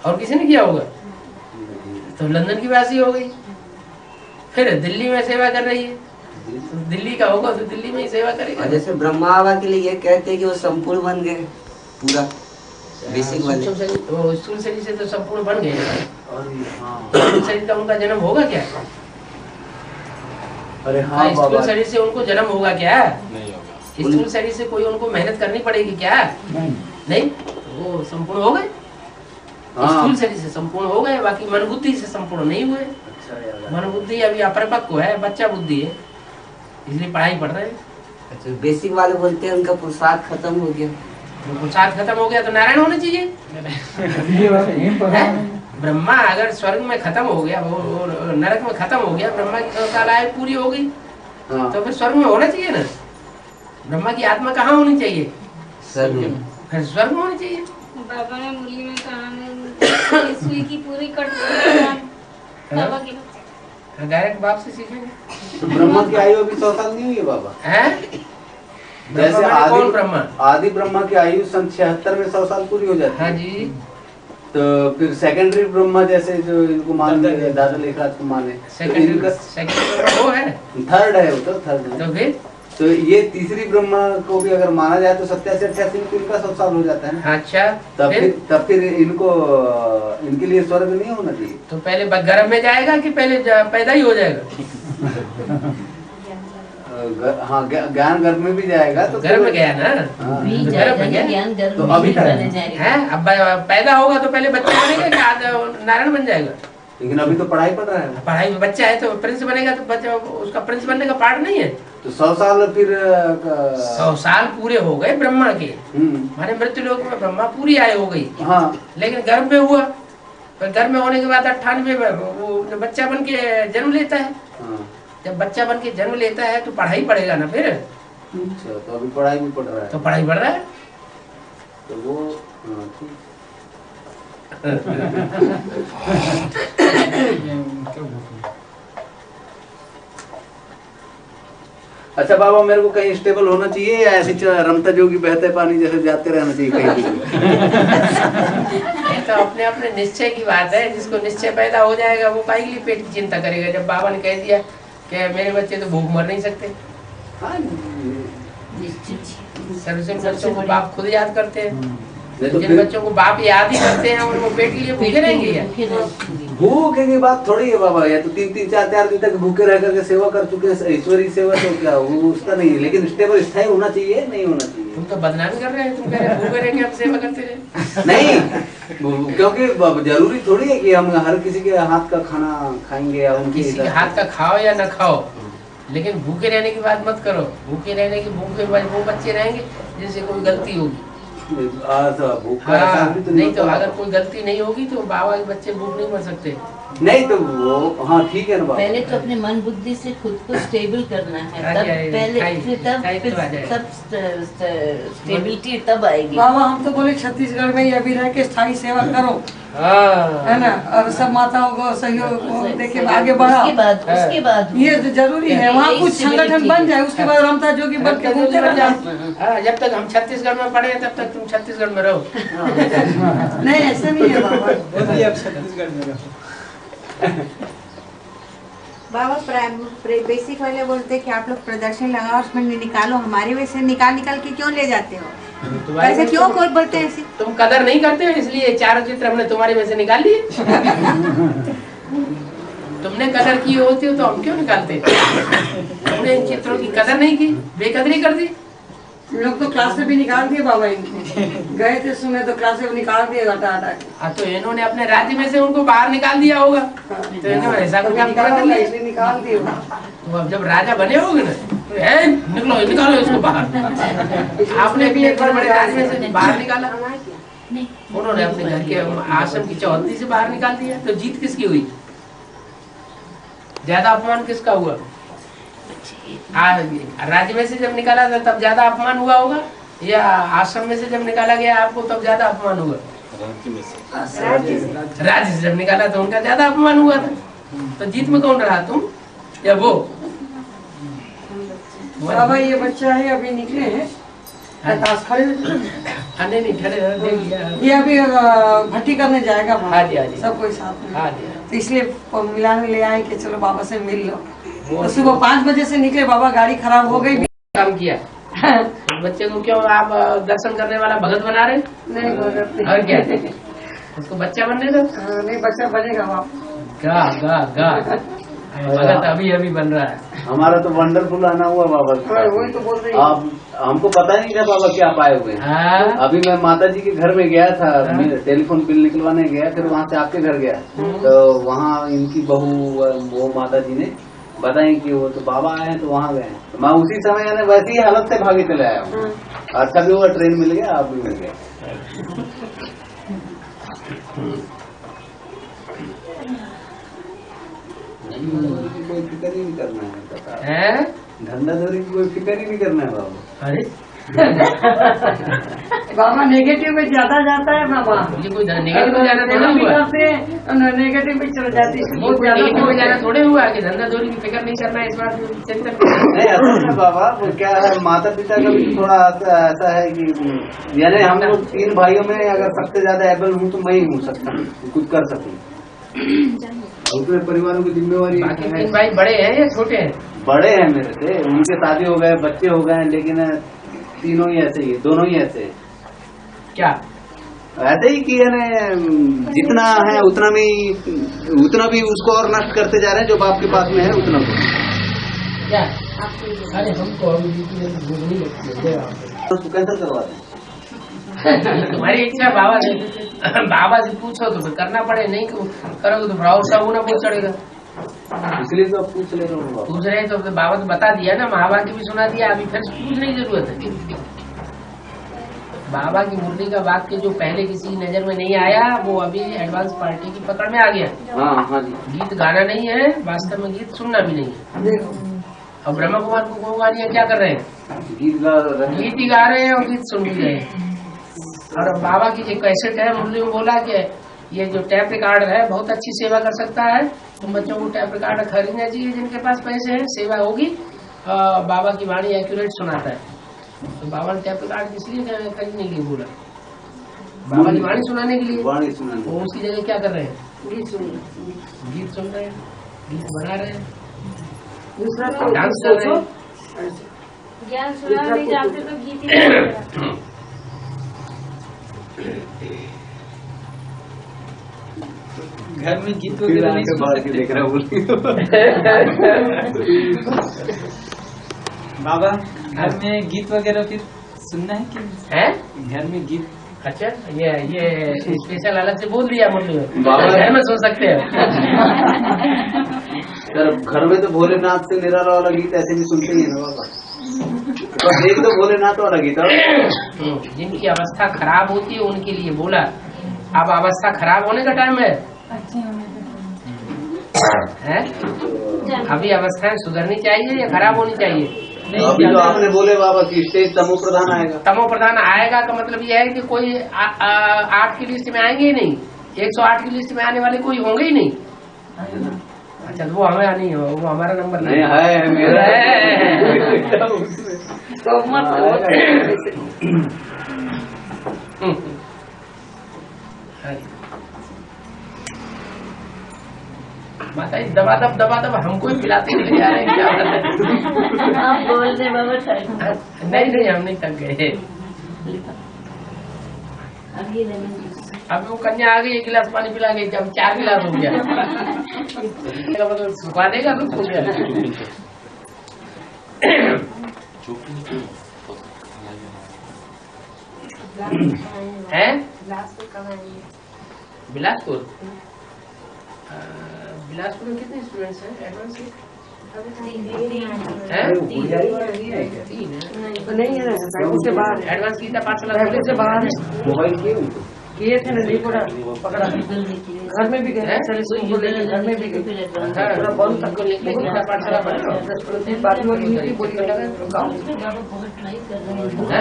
S1: और किसी ने किया होगा? तो लंदन की वासी हो गई। फिर दिल्ली में सेवा कर रही है, तो दिल्ली का होगा तो दिल्ली में ही सेवा करेगा।
S8: और जैसे ब्रह्मा बाबा के लिए ये कहते हैं कि वो संपूर्ण बन गए पूरा बेसिक वाले,
S1: स्थूल शरीर से तो संपूर्ण बन गए, स्थूल शरीर का उनका जन्म होगा क्या?
S3: अरे हाँ
S1: स्थूल शरीर से उनको जन्म होगा क्या? स्थूल शरीर से कोई उनको मेहनत करनी पड़ेगी क्या? नहीं, वो संपूर्ण हो गए। स्थूल शरीर से संपूर्ण हो गए, बाकी मन बुद्धि से संपूर्ण नहीं हुए। मन बुद्धि अभी अपरिपक्व है, बच्चा बुद्धि है, इसलिए पढ़ाई पढ़ रहे हैं।
S8: अच्छा, बेसिक वाले बोलते हैं उनका पुरुषार्थ खत्म हो गया।
S1: पुरुषार्थ खत्म हो गया तो नारायण होना चाहिए। ब्रह्मा अगर स्वर्ग में खत्म हो गया, वो नरक में खत्म हो गया, ब्रह्मा की काल आयु पूरी हो गई, तो फिर स्वर्ग में होना चाहिए ना। ब्रह्मा की आत्मा कहाँ होनी चाहिए? फिर स्वर्ग में होनी चाहिए।
S9: बाबा ने मुरली में कहा सुई की पूरी कट बाबा की
S1: डायरेक्ट बाप से सीखेंगे।
S3: तो ब्रह्मा की आयु अभी 100 साल नहीं हुई है बाबा?
S1: है
S3: जैसे
S1: कौन ब्रह्मा?
S3: आदि ब्रह्मा की आयु सन 76 में 100 साल पूरी हो जाती है।
S1: हाँ जी।
S3: तो फिर सेकेंडरी ब्रह्मा जैसे जो इनको मान दादा लेखराज को माने,
S1: सेकेंडरी वो है,
S3: थर्ड है वो, तो थर्ड है।
S1: तो फिर
S3: तो ये तीसरी ब्रह्मा को भी अगर माना जाए तो 87-88 में इनका 100 साल हो जाता है ना।
S1: अच्छा,
S3: तब फिर इनको इनके लिए स्वर्ग नहीं होना चाहिए।
S1: तो पहले गर्भ में जाएगा कि पहले पैदा ही हो जाएगा?
S3: हाँ, ज्ञान गर्भ में भी जाएगा, तो
S1: गर्भ में गया ना, गर्भ में गया
S2: तो
S3: अभी
S1: है। अब पैदा होगा तो पहले बच्चा बनेगा कि नारायण बन जाएगा?
S3: लेकिन अभी तो पढ़ाई पढ़ रहा है।
S1: पढ़ाई में बच्चा है तो प्रिंस बनेगा, तो बच्चा उसका प्रिंस बनने का पार्ट नहीं है।
S3: तो 100 साल फिर
S1: 100 साल पूरे हो गए ब्रह्मा के, माने मृत्यु लोक में ब्रह्मा पूरी आयु हो गई।
S3: हाँ,
S1: लेकिन गर्भ में हुआ, पर गर्भ में होने के बाद 98 में वो बच्चा बन के जन्म लेता है। जब बच्चा बन के जन्म लेता है तो पढ़ाई पढ़ेगा ना फिर।
S3: अच्छा, तो अभी पढ़ाई भी पढ़ रहा है।
S1: तो पढ़ाई पढ़ रहा है
S3: तो वो अच्छा बाबा, मेरे को कहीं स्टेबल होना चाहिए या ऐसे रमता जोगी बहते पानी जैसे जाते रहना चाहिए कहीं?
S1: ये तो अपने अपने निश्चय की बात है। जिसको निश्चय पैदा हो जाएगा वो काहे के लिए पेट की चिंता करेगा? जब बाबा ने कह दिया कि मेरे बच्चे तो भूख मर नहीं सकते, सर्वस्व बच्चों को बाप खुद याद करते हैं। जिन बच्चों को बाप याद ही करते हैं उनको पेट के लिए भूखे रहेंगे या?
S3: भूखे की बात थोड़ी है बाबा, या तो 3-4 दिन तक भूखे रह करके सेवा कर चुके हैं, ईश्वरीय सेवा, तो क्या वो उसका नहीं है। लेकिन स्टेबल स्थायी होना चाहिए, नहीं होना चाहिए।
S1: तुम तो बदनामी कर रहे हैं, तुम कह रहे हैं भूखे रह के हम सेवा करते रहे।
S3: नहीं, क्योंकि जरूरी थोड़ी है कि हम हर किसी के हाथ का खाना खाएंगे या उनके
S1: किसी के हाथ का खाओ या न खाओ, लेकिन भूखे रहने की बात मत करो। भूखे रहने की भूखे वो बच्चे रहेंगे जिनसे कोई गलती होगी। हाँ, नहीं तो अगर कोई गलती नहीं होगी तो बाबा के बच्चे भूख नहीं मर सकते।
S3: नहीं तो वो हाँ ठीक है ना बाबा।
S2: पहले तो अपने मन बुद्धि से खुद को स्टेबल करना है, तब पहले तब स्टेबिलिटी तब आएगी।
S6: बाबा हम तो बोले छत्तीसगढ़ में ही अभी रह के स्थायी सेवा करो, है ना, और सब माताओं को सहयोग देके आगे बढ़ा।
S2: उसके बाद
S6: ये जरूरी है, वहाँ कुछ संगठन बन जाए, उसके बाद रमता जोगी बन के घूमते रह जाए।
S1: जब तक हम छत्तीसगढ़ में पढ़े तब तक तुम छत्तीसगढ़ में रहो।
S6: नहीं ऐसा नहीं है बाबा,
S4: छत्तीसगढ़ में रहो।
S10: बाबा बेसिक वाले बोलते हैं कि आप लोग प्रदर्शन लगाओ, उसमें निकालो, हमारे वैसे निकाल के क्यों ले जाते हो? ऐसे क्यों कोई बोलते हैं?
S1: तुम कदर नहीं करते हो इसलिए चारों चित्र हमने तुम्हारे में से निकाल लिए। तुमने कदर की होती हो तो हम क्यों निकालते? तुमने इन चित्रों की कदर नहीं की, बेकदरी कर दी।
S6: लोग तो क्लास से भी निकाल दिए बाबा, इनको गए थे सुने तो क्लास से निकाल दिए हटा के।
S1: तो इन्होंने अपने राज्य में से उनको बाहर निकाल दिया होगा, तो इन्होंने ऐसा
S6: इसलिए निकाल दिए।
S1: तो अब जब राजा बने होगे ना तो निकालो इसको बाहर। आपने भी एक बार बड़े राज्य में से बाहर निकाला, उन्होंने अपने घर के आश्रम की चौहद्दी से बाहर निकाल दिया। तो जीत किसकी हुई? ज्यादा अपमान किसका हुआ? राज्य में से जब निकाला था तब ज्यादा अपमान हुआ होगा, या आश्रम में से जब निकाला गया आपको तब ज्यादा अपमान हुआ? राज्य से जब निकाला था उनका ज्यादा अपमान हुआ था। तो जीत में कौन रहा, तुम या वो?
S6: बाबा ये बच्चा है अभी निकले हैं, खड़े
S1: नहीं खड़े,
S6: ये अभी भट्टी करने जाएगा।
S1: हाँ जी, हाँ जी,
S6: सब कोई साथ में।
S1: हाँ जी।
S6: तो इसलिए मिलाने ले आए कि चलो बाबा से मिल लो। तो सुबह 5 बजे से निकले बाबा, गाड़ी खराब हो गई।
S1: काम किया बच्चे को क्यों आप दर्शन करने वाला भगत बना रहे?
S6: नहीं भगत नहीं।
S1: और क्या उसको बच्चा बनने दो।
S6: नहीं बच्चा बनेगा बाप।
S1: गा भगत अभी अभी बन रहा है।
S3: हमारा तो वंडरफुल आना हुआ बाबा के पास।
S6: वही तो बोल रही
S3: आप हमको पता नहीं था बाबा क्या पाए हुए हैं। अभी मैं माता जी के घर में गया था, मेरे टेलीफोन बिल निकलवाने गया, फिर वहाँ से आपके घर गया तो वहाँ इनकी बहू वो माता जी ने बताई कि वो तो बाबा आए हैं, तो वहाँ गए। तो मैं उसी समय वैसी ही हालत से भागे चले आया हूँ। अच्छा भी हुआ ट्रेन मिल गया, आप भी मिल गए। कोई फिक्र ही नहीं करना है, धंधा धोरी की कोई फिक्र ही नहीं करना है बाबा।
S1: अरे
S6: बाबा नेगेटिव में ज्यादा जाता है बाबा।
S1: ये कोई नेगेटिव में जाना थोड़ा हुआ,
S6: नेगेटिव में चल जाती है।
S1: बहुत नेगेटिव में जाना थोड़े हुआ कि धंधा धोरी की फिक्र नहीं करना है, इस बात में चिंतन
S3: नहीं। अच्छा बाबा वो क्या है, माता पिता का भी थोड़ा ऐसा है कि यानी हम लोग 3 भाइयों में अगर सबसे ज्यादा एबल हूँ तो मैं ही हूँ सकता, कुछ कर सकूँ। उसमें परिवारों की जिम्मेवारी।
S1: बाकी 3 भाई बड़े हैं या छोटे हैं?
S3: बड़े हैं मेरे से, उनके शादी हो गए, बच्चे हो गए, लेकिन तीनों ही ऐसे ही, दोनों ही ऐसे।
S1: क्या
S3: ऐसे ही कि जितना है उतना भी उसको और नष्ट करते जा रहे हैं, जो बाप के पास में है उतना को।
S1: क्या? अरे हमको नहीं लगती है
S3: तो कैंसिल करवा दें।
S1: तुम्हारी इच्छा बाबा से पूछो तो फिर करना पड़े, नहीं करोगे तो फ्राउड सा होना बहुत चढ़ेगा।
S3: इसलिए तो पूछ ले रहा हूँ।
S1: पूछ रहे तो बाबा तो बता दिया ना, महाभारत भी सुना दिया, अभी फिर पूछने की जरूरत है। बाबा की मुरली का वाक्य जो पहले किसी नजर में नहीं आया वो अभी एडवांस पार्टी की पकड़ में आ गया।
S3: हाँ जी।
S1: गीत गाना नहीं है, वास्तव में गीत सुनना भी नहीं है। और ब्रह्मा कुमार को गोवानिया क्या कर रहे हैं? गीत ही गा रहे हैं और गीत सुन भी रहे हैं। और बाबा की जो कैसेट है, मुरली में बोला कि ये जो टैप रिकॉर्डर है बहुत अच्छी सेवा कर सकता है, तुम बच्चों को टैप रिकॉर्डर खरीदना चाहिए, जिनके पास पैसे हैं, सेवा होगी। बाबा की वाणी एक्यूरेट सुनाता है। तो बाबा ने टैप रिकॉर्डर इसलिए खरीदने के लिए बोला, बाबा की वाणी सुनाने के लिए। वो उसकी जगह क्या कर रहे हैं? गीत सुन रहे हैं, गीत बना रहे हैं, डांस कर रहे हैं।
S9: ज्ञान सुना नहीं जानते तो गीत ही
S4: घर में गीत वगैरह नहीं सुन सकते।
S3: देख रहा हूँ
S4: बाबा घर में गीत वगैरह फिर सुनना है कि
S1: है?
S4: घर में गीत।
S1: अच्छा ये स्पेशल अलग से बोल दिया मुरली में,
S3: बाबा
S1: घर में सुन सकते हैं।
S3: सर घर में तो भोलेनाथ से निराला वाला गीत ऐसे भी सुनते ही है ना बाबा। तो एक तो भोलेनाथ वाला गीत
S1: जिनकी अवस्था खराब होती है उनके लिए बोला। अब अवस्था खराब होने का टाइम है, अभी अवस्थाएं सुधरनी चाहिए या खराब होनी चाहिए?
S3: अभी तो आपने बोले बाबा की स्टेज तमो प्रधान आएगा।
S1: तमो प्रधान आएगा का मतलब यह है कि कोई 8 की लिस्ट में आएंगे ही नहीं, 108 की लिस्ट में आने वाले कोई होंगे ही नहीं। अच्छा वो हमें नहीं हो, वो हमारा नंबर नहीं
S3: है, मेरा माता जी दबा दब हमको ही पिलाते चले जा रहे हैं, क्या बात
S2: आप बोल दे बाबा।
S1: नहीं हम नहीं थक गए। अब वो कन्या आ गई, 1 गिलास पानी पिला गई, जब 4 गिलास हो गया। मतलब सुखा देगा तो हो गया। है बिलासपुर। बिलासपुर में कितने स्टूडेंट्स हैं एडवांस के?
S6: 3 नहीं है, उससे बाहर
S1: एडवांस की था 5 लाख से बाहर।
S3: मोबाइल किए
S6: किए थे ना, नहीं पूरा पकड़ा, घर में भी गए, चले स्कूल लेके घर में भी गए, पूरा बंद तक पाठशाला बाकी वाली नीति बोली गाँव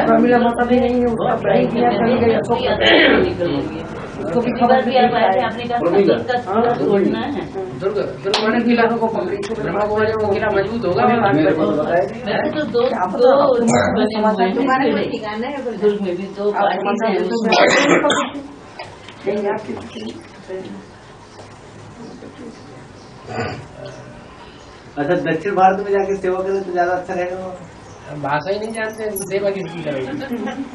S6: प्रमिला माता भी नहीं है, उसका पढ़ाई किया, चली गई अशोक, उसको भी खबर भी
S1: दुर्ग दुर्ग किला को पकड़ी, ब्रह्मा कुमारी वो किला मजबूत होगा।
S2: वैसे तो दो
S10: तुम्हारे कोई ठिकाना है
S2: दुर्ग में भी 2 पार्टीज हैं उसमें।
S3: अच्छा, दक्षिण भारत में जाके सेवा करें तो ज्यादा अच्छा रहेगा।
S1: भाषा ही नहीं जानते, सेवा किसकी करोगे?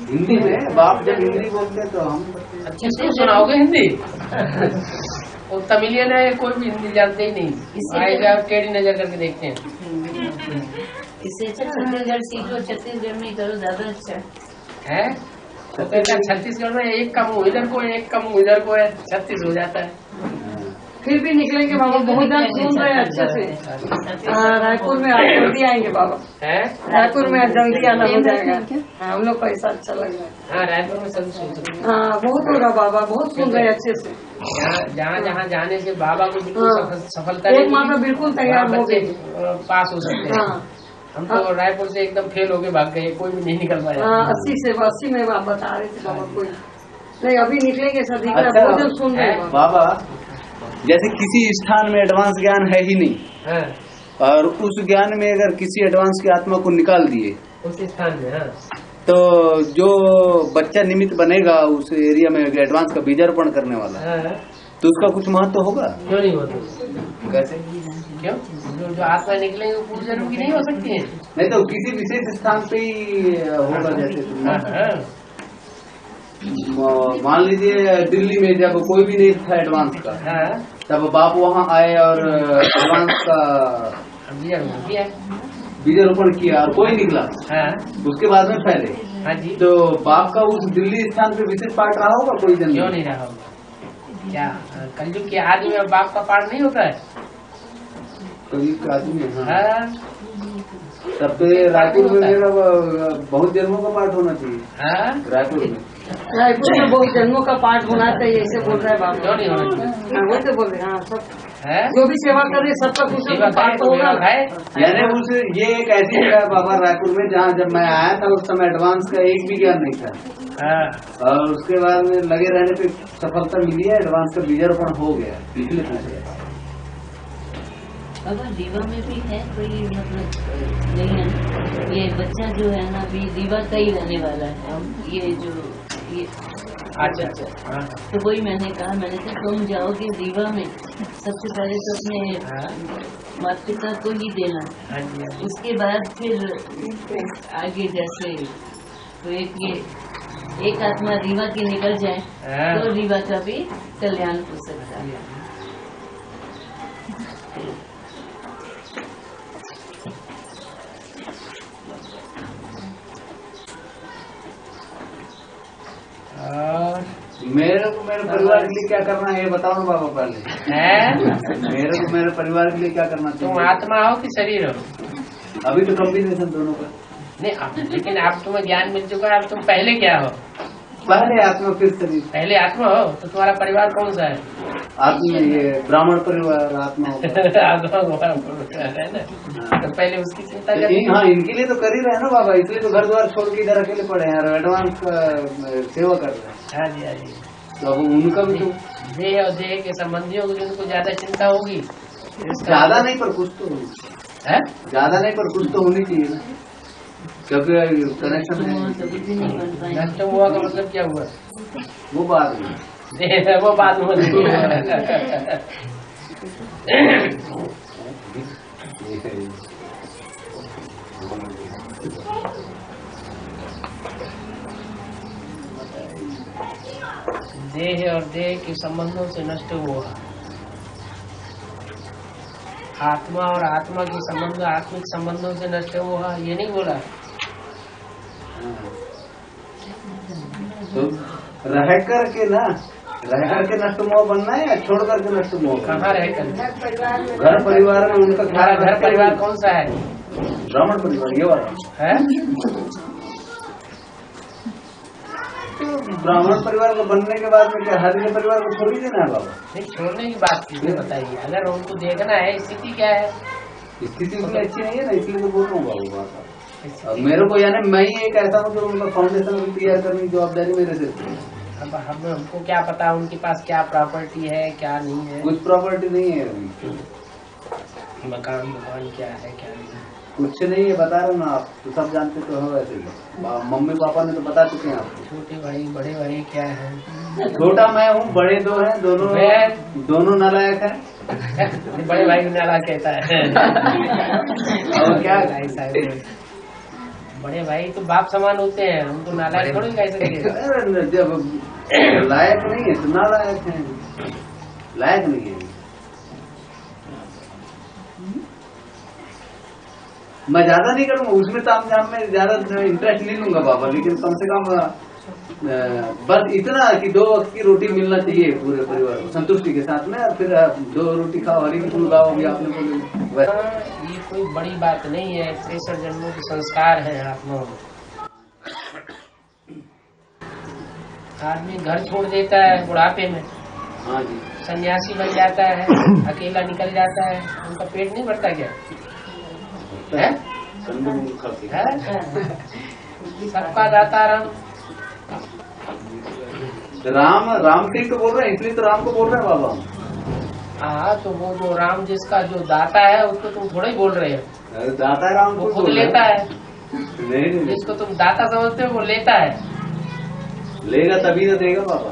S3: हिंदी में बाप जब हिंदी बोलते तो हम
S1: अच्छे से सुनाओगे हिंदी। और तमिलियन है, कोई भी हिंदी जानते ही नहीं, आएगा टेढ़ी नजर करके देखते हैं।
S2: इससे अच्छा छत्तीसगढ़ सीख लो, छत्तीसगढ़ में करो, ज्यादा अच्छा
S1: है। तो कहता छत्तीसगढ़ में एक का मुँह इधर को, एक का मुँह इधर को है, 36 हो जाता है।
S6: फिर भी निकलेंगे बाबा, बहुत जन सुन रहे हैं अच्छे से। रायपुर में आज जल्दी आएंगे बाबा, रायपुर में आज जल्दी आना हो जाएगा। हम लोग को ऐसा अच्छा लग रहा है।
S1: हाँ, रायपुर में सब सुन,
S6: हाँ बहुत हो रहा बाबा, बहुत सुन रहे हैं अच्छे से।
S1: जहाँ जहाँ जाने से बाबा को बिल्कुल सफलता
S6: एक माँ तो बिल्कुल तैयार हो गए,
S1: पास हो सकते हैं। हम तो रायपुर से एकदम फेल होके भाग गए, कोई भी नहीं निकल पाया।
S6: 80 में आप बता रहे थे बाबा, कोई नहीं अभी निकलेंगे सर, दिख रहा है, बहुत जन सुन रहे हैं
S3: बाबा। जैसे किसी स्थान में एडवांस ज्ञान है ही नहीं, और उस ज्ञान में अगर किसी एडवांस की आत्मा को निकाल दिए
S1: उस स्थान में,
S3: तो जो बच्चा निमित्त बनेगा उस एरिया में एडवांस का बीजारोपण करने वाला, तो उसका कुछ महत्व होगा?
S1: क्यों नहीं होता? कैसे क्यों? जो आत्मा निकलेंगे वो पूर्व जन्म की नहीं हो सकती है?
S3: नहीं तो किसी विशेष स्थान पे ही होगा। जैसे मान लीजिए दिल्ली में जब कोई भी नहीं था एडवांस का, तब बाप वहाँ आए और एडवांस का बीजारोपण किया और कोई निकला, उसके बाद में फैले।
S1: हाँ जी।
S3: तो बाप का उस दिल्ली स्थान पे विशेष पाठ रहा होगा कोई दिन?
S1: क्यों नहीं रहा होगा? क्या कलयुग के आदि में बाप का पाठ नहीं होता है?
S3: कलयुग के आदि में तब तो रायपुर में मेरा बहुत जन्मों का पाठ होना चाहिए। रायपुर में
S6: बहुत जन्मों का पाठ होना चाहिए, ऐसे बोल रहा है बाबा।
S1: क्यों नहीं होना चाहिए?
S6: वो तो बोल रहे हैं सब जो भी सेवा कर रहे सबका कुछ पाठ तो होगा।
S3: यानी उस ये एक ऐसी जगह बाबा रायपुर में जहाँ जब मैं आया था उस समय एडवांस का एक भी ज्ञान नहीं था, और उसके बाद में लगे रहने पे सफलता मिली है, एडवांस का बीजारोपण हो गया। पिछले
S2: अगर रीवा में भी है कोई मतलब नहीं है, ये बच्चा जो है ना अभी रीवा का ही रहने वाला है, ये जो ये
S1: अच्छा।
S2: तो वही मैंने कहा, मैंने कहा तुम जाओगे रीवा में, सबसे पहले तो अपने माता पिता को ही देना, उसके बाद फिर आगे जैसे तो एक आत्मा रीवा की निकल जाए तो रीवा का भी कल्याण हो सकता है।
S3: मेरे को मेरे परिवार के लिए क्या करना है ये बताओ ना बाबा पहले। मेरे को मेरे परिवार के लिए क्या करना चाहिए?
S1: तुम आत्मा हो कि शरीर हो?
S3: अभी तो कॉम्बिनेशन दोनों का
S1: नहीं, लेकिन अब तुम्हें ज्ञान मिल चुका है, अब तुम पहले क्या हो?
S3: पहले आत्मा फिर शरीर।
S1: पहले आत्मा हो तो तुम्हारा परिवार कौन सा है?
S3: आत्मा ये ब्राह्मण परिवार आत्मा
S1: है ना, तो पहले उसकी चिंता करें।
S3: हाँ, इनके लिए तो कर ही रहे हैं ना बाबा, इसलिए तो घर द्वार छोड़ के इधर अकेले पड़े हैं और एडवांस का सेवा कर रहे हैं।
S1: हाँ जी, हाँ जी।
S3: तो अब उनका भी तो
S1: देह और देह के संबंधियों को जिनको ज्यादा चिंता होगी,
S3: ज्यादा नहीं पर कुछ तो है, ज्यादा नहीं पर कुछ तो होनी चाहिए ना, क्योंकि कनेक्शन है।
S1: नष्ट हुआ का मतलब क्या हुआ?
S3: वो बात नहीं,
S1: वो बात देह और देह के संबंधों से नष्ट हुआ, आत्मा और आत्मा के संबंध आत्मिक संबंधों से नष्ट हुआ, ये नहीं बोला।
S3: तो रह करके ना, रह करके नष्ट मोह बनना है या छोड़ करके नष्ट मोह?
S1: कहाँ रह कर?
S3: घर परिवार में उनका ख्याल।
S1: घर परिवार कौन सा है?
S3: ब्राह्मण परिवार ये वाला है। ब्राह्मण परिवार का बनने के बाद में क्या हर परिवार को छोड़ ही देना है बाबा?
S1: नहीं, छोड़ने की बात किसने बताइए? अगर उनको देखना है स्थिति क्या है,
S3: स्थिति उनकी अच्छी नहीं है ना, इसलिए तो बोल रहा हूँ बाबू बात। अब मेरे को यानी मैं ही एक ऐसा हूँ जो उनका फाउंडेशन भी तैयार करने की जवाबदारी मेरे से।
S1: अब हमको क्या पता उनके पास क्या प्रॉपर्टी है क्या नहीं है?
S3: कुछ प्रॉपर्टी नहीं है अभी।
S1: मकान दुकान क्या है क्या नहीं?
S3: कुछ नहीं है, बता रहे ना आप तो सब जानते तो हो वैसे ही। मम्मी पापा ने तो बता चुके हैं आपको।
S1: छोटे भाई बड़े भाई क्या है?
S3: छोटा मैं हूँ, बड़े दो हैं, दोनों नालायक हैं।
S1: बड़े भाई को नालायक कहता है।
S3: और क्या
S1: भाई साहब, बड़े भाई तो बाप समान होते हैं, उनको नालायक थोड़ी कह सकते।
S3: जब लायक नहीं है तो नालायक है, लायक नहीं है। मैं ज्यादा नहीं करूंगा उसमें, ताम झाम में ज्यादा इंटरेस्ट नहीं लूंगा बाबा, लेकिन कम से कम बस इतना कि 2 वक्त की रोटी मिलना चाहिए पूरे परिवार को संतुष्टि के साथ में। और फिर 2 रोटी खाओ, हरी की फूल गाओ भी आपने बोले।
S1: ये कोई बड़ी बात नहीं है, 63 जन्मों के संस्कार हैं आत्माओं में। आदमी घर छोड़ देता है बुढ़ापे में,
S3: हाँ जी,
S1: सन्यासी बन जाता है, अकेला निकल जाता है, उनका पेट नहीं भरता क्या है? सबका दाता राम
S3: सिंह तो बोल रहे हैं, इसलिए तो राम को बोल रहे हैं बाबा।
S1: हाँ, तो वो जो राम जिसका जो दाता है उसको तुम थोड़ा ही बोल रहे हो।
S3: दाता है राम,
S1: वो खुद लेता है।
S3: नहीं,
S1: जिसको तुम दाता समझते हो वो लेता है।
S3: लेगा तभी तो देगा बाबा।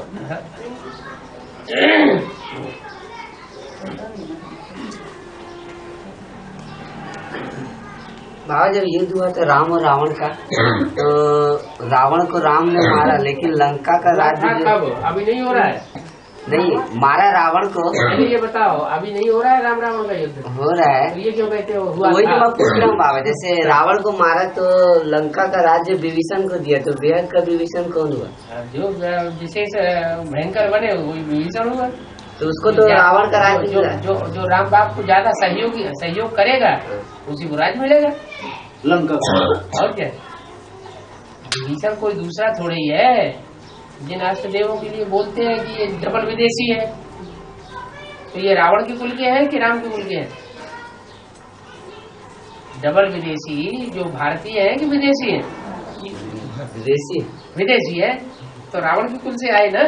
S8: बाबा जब युद्ध हुआ था राम और रावण का, तो रावण को राम ने मारा, लेकिन लंका का राज्य
S1: अभी नहीं हो रहा है।
S8: नहीं मारा रावण को।
S1: ये बताओ, अभी नहीं हो रहा है राम रावण का युद्ध?
S8: हो रहा है।
S1: तो ये क्यों कहते हो हुआ?
S8: वही तो मैं पूछ रहा हूँ बाबा, जैसे रावण को मारा तो लंका का राज्य विभीषण को दिया, तो बेहद का विभीषण कौन हुआ? जो
S1: विशेष भयंकर बने वही विभीषण हुआ।
S8: तो उसको तो रावण का राज्य
S1: जो राम बाप को ज्यादा सहयोग करेगा उसी को राज्य मिलेगा
S3: लंका।
S1: और क्या, विभीषण कोई दूसरा थोड़ा ही है। जिन अष्ट देवों के लिए बोलते हैं कि ये डबल विदेशी है, तो ये रावण के कुल के हैं कि राम के कुल के हैं? डबल विदेशी जो भारतीय है कि विदेशी है? विदेशी है, तो रावण के कुल से आए ना,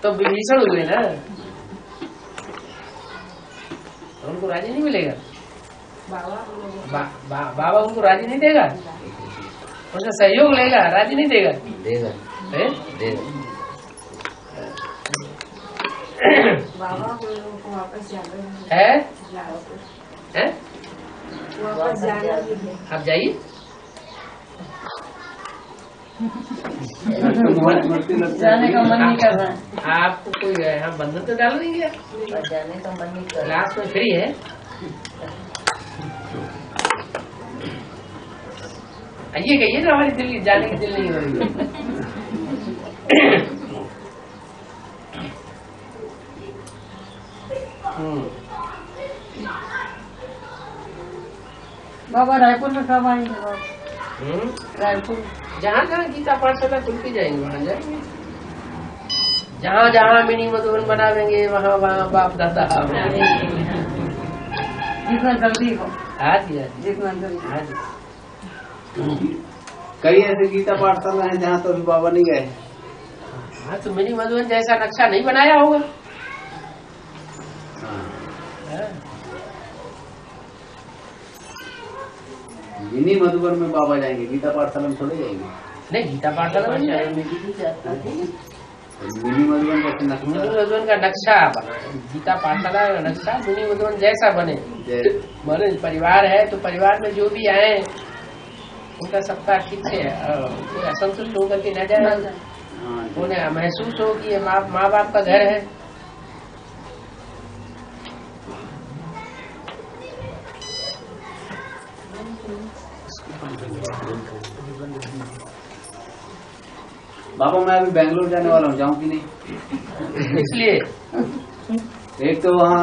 S1: तो विभीषण हुए ना, उनको राज्य नहीं मिलेगा। बाबा उनको राज्य नहीं देगा, उसका सहयोग लेगा, राज्य नहीं देगा।
S8: देगा
S5: बाबा को वापस जाना
S1: है?
S5: वापस जाना भी है।
S1: आप जाइए।
S6: जाने का मन नहीं कर रहा है।
S1: आपको कोई यहाँ बंधन तो डाल नहीं गया?
S2: जाने का मन नहीं कर।
S1: क्लास में फ्री है? ये कहिए ना, हमारी दिल जाने की दिल नहीं हो रही है।
S6: बाबा रायपुर में कब आएंगे? रायपुर
S1: जहाँ जहाँ गीता पाठशाला खुलती जाएंगे वहाँ जाएंगे। जहाँ जहाँ मिनी मधुबन बनावेंगे वहाँ वहाँ बाप दादा
S6: जितना जल्दी हो।
S1: आज
S6: जितना जल्दी।
S1: आज
S3: कई ऐसे गीता पाठशाला हैं जहाँ तो अभी बाबा नहीं गए।
S1: हाँ, तो मिनी मधुबन जैसा नक्शा नहीं बनाया होगा।
S3: मिनी मधुबन में बाबा जाएंगे, गीता पाठशाला में थोड़े जाएंगे।
S1: नहीं, गीता पाठशाला में जाएंगे।
S3: मिनी मधुबन का
S1: मिनी मधुबन का नक्शा बना, गीता पाठशाला का नक्शा मिनी मधुबन जैसा बने। परिवार है तो परिवार में जो भी आए उनका सबका ठीक से असंतुष्ट होकर के न जाए, उन्हें महसूस हो कि ये माँ बाप का घर है।
S3: बाबा मैं अभी बेंगलोर जाने वाला हूँ, जाऊँ कि नहीं?
S1: इसलिए
S3: एक तो वहाँ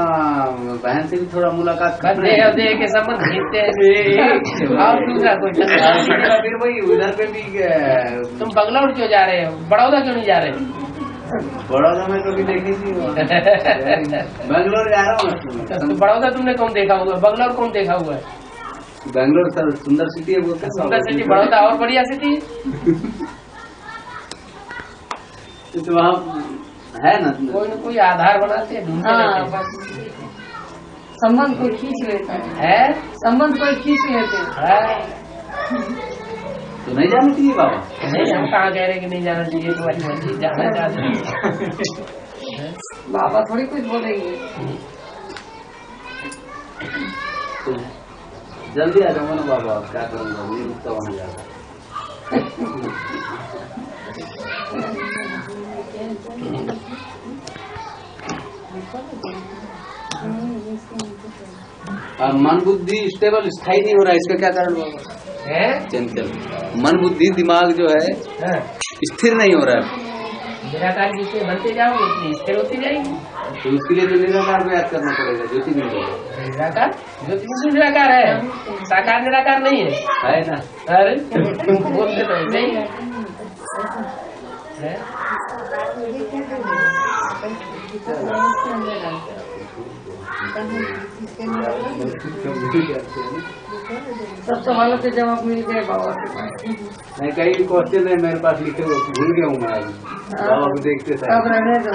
S3: बहन से भी थोड़ा मुलाकात कर
S1: दे के संबंध खींचते हैं। और दूसरा क्वेश्चन,
S3: फिर वही उधर पे भी
S1: तुम बंगलौर क्यों जा रहे हो, बड़ौदा क्यों नहीं जा रहे?
S3: बड़ौदा में कभी देखी थी, बेंगलोर जा रहा हूँ।
S1: तो बड़ौदा तुमने कौन देखा हुआ है, बंगलौर कौन देखा हुआ है?
S3: बेंगलोर सुंदर सिटी है, बोलते
S1: सुंदर सिटी, बड़ौदा और बढ़िया सिटी है।
S3: तो वहाँ है ना
S1: कोई आधार बनाते हैं, ढूंढते रहते हैं।
S6: संबंध कोई खींच लेता है, संबंध कोई खींच लेते हैं।
S3: तो नहीं जाना चाहिए बाबा?
S1: नहीं, हम कहाँ कह रहे हैं कि नहीं जाना चाहिए, तो वही मर्जी जाना चाहते हैं।
S6: बाबा थोड़ी कुछ बोलेंगे।
S3: तो जल्दी आ जाऊंगा ना बाबा, क्या करूँगा, नहीं रुकता वहाँ जाकर। मन बुद्धि स्टेबल स्थायी नहीं हो रहा है, इसका क्या कारण बाबा? चंचल मन बुद्धि दिमाग जो है स्थिर नहीं हो रहा है।
S1: निराकार जितने बनते जाओगे उतनी स्थिर होती जाएगी।
S3: तो उसके लिए तो निराकार को याद करना पड़ेगा, ज्योति बिंदु।
S1: निराकार ज्योति बिंदु निराकार है, साकार निराकार नहीं है
S3: ना?
S1: अरे बोलते तो नहीं है।
S6: सब सवालों के जवाब मिल गए बाबा के पास।
S3: नहीं, कई क्वेश्चन है मेरे पास लिखे हुए, भूल गया हूँ मैं अभी। बाबा को देखते थे।
S6: अब रहने दो।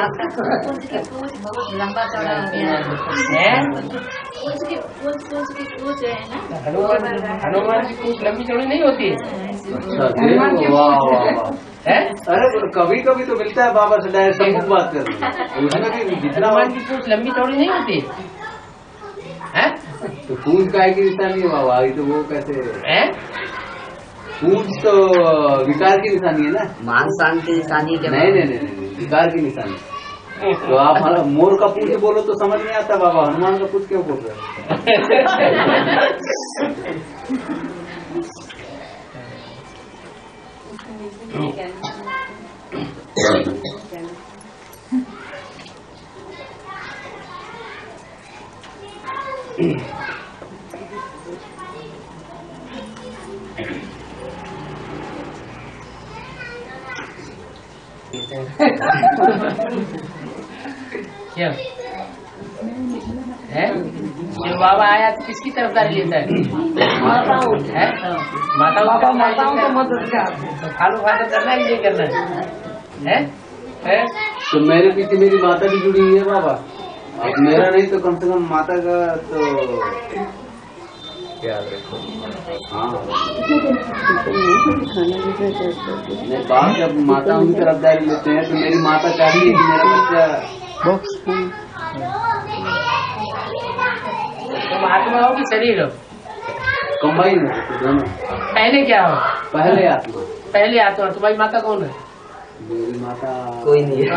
S2: लंबा चौड़ा हो गया है।
S1: हनुमान की पूछ लंबी चौड़ी नहीं होती है।
S3: वाह वाह है। अरे कभी कभी तो मिलता है बाबा से डायरेक्ट सब बात कर, उसमें भी जितना
S1: हनुमान की पूछ लंबी चौड़ी नहीं होती है।
S3: तो पूछ का की निशानी है बाबा, अभी तो वो कैसे
S1: है?
S3: पूछ तो विकार की निशानी है ना,
S8: मान शान की निशानी के
S3: नहीं नहीं नहीं, विकार की निशानी। तो आप मोर का पूछ बोलो तो समझ नहीं आता बाबा, हनुमान का पूछ क्यों बोल रहे
S1: क्या है? जो बाबा आया तो किसकी तरफदारी लेता है?
S6: माताओं
S1: है?
S6: माताओं को मदद कर।
S1: फालू फादर करना ही नहीं करना है? है?
S3: तो मेरे पीछे मेरी माता भी जुड़ी हुई है बाबा, अब मेरा नहीं तो कम से कम माता का तो याद रखो। हाँ नहीं, बाप जब माता उनकी तरफदारी लेते हैं तो मेरी माता चाहिए कि मेरा बच्चा
S1: तुम आत्मा हो कि शरीर हो?
S3: कंबाइन है दोनों।
S1: पहले क्या हो?
S3: पहले आत्मा।
S1: पहले आत्मा। तुम्हारी माता कौन है?
S3: मेरी माता
S8: कोई नहीं है।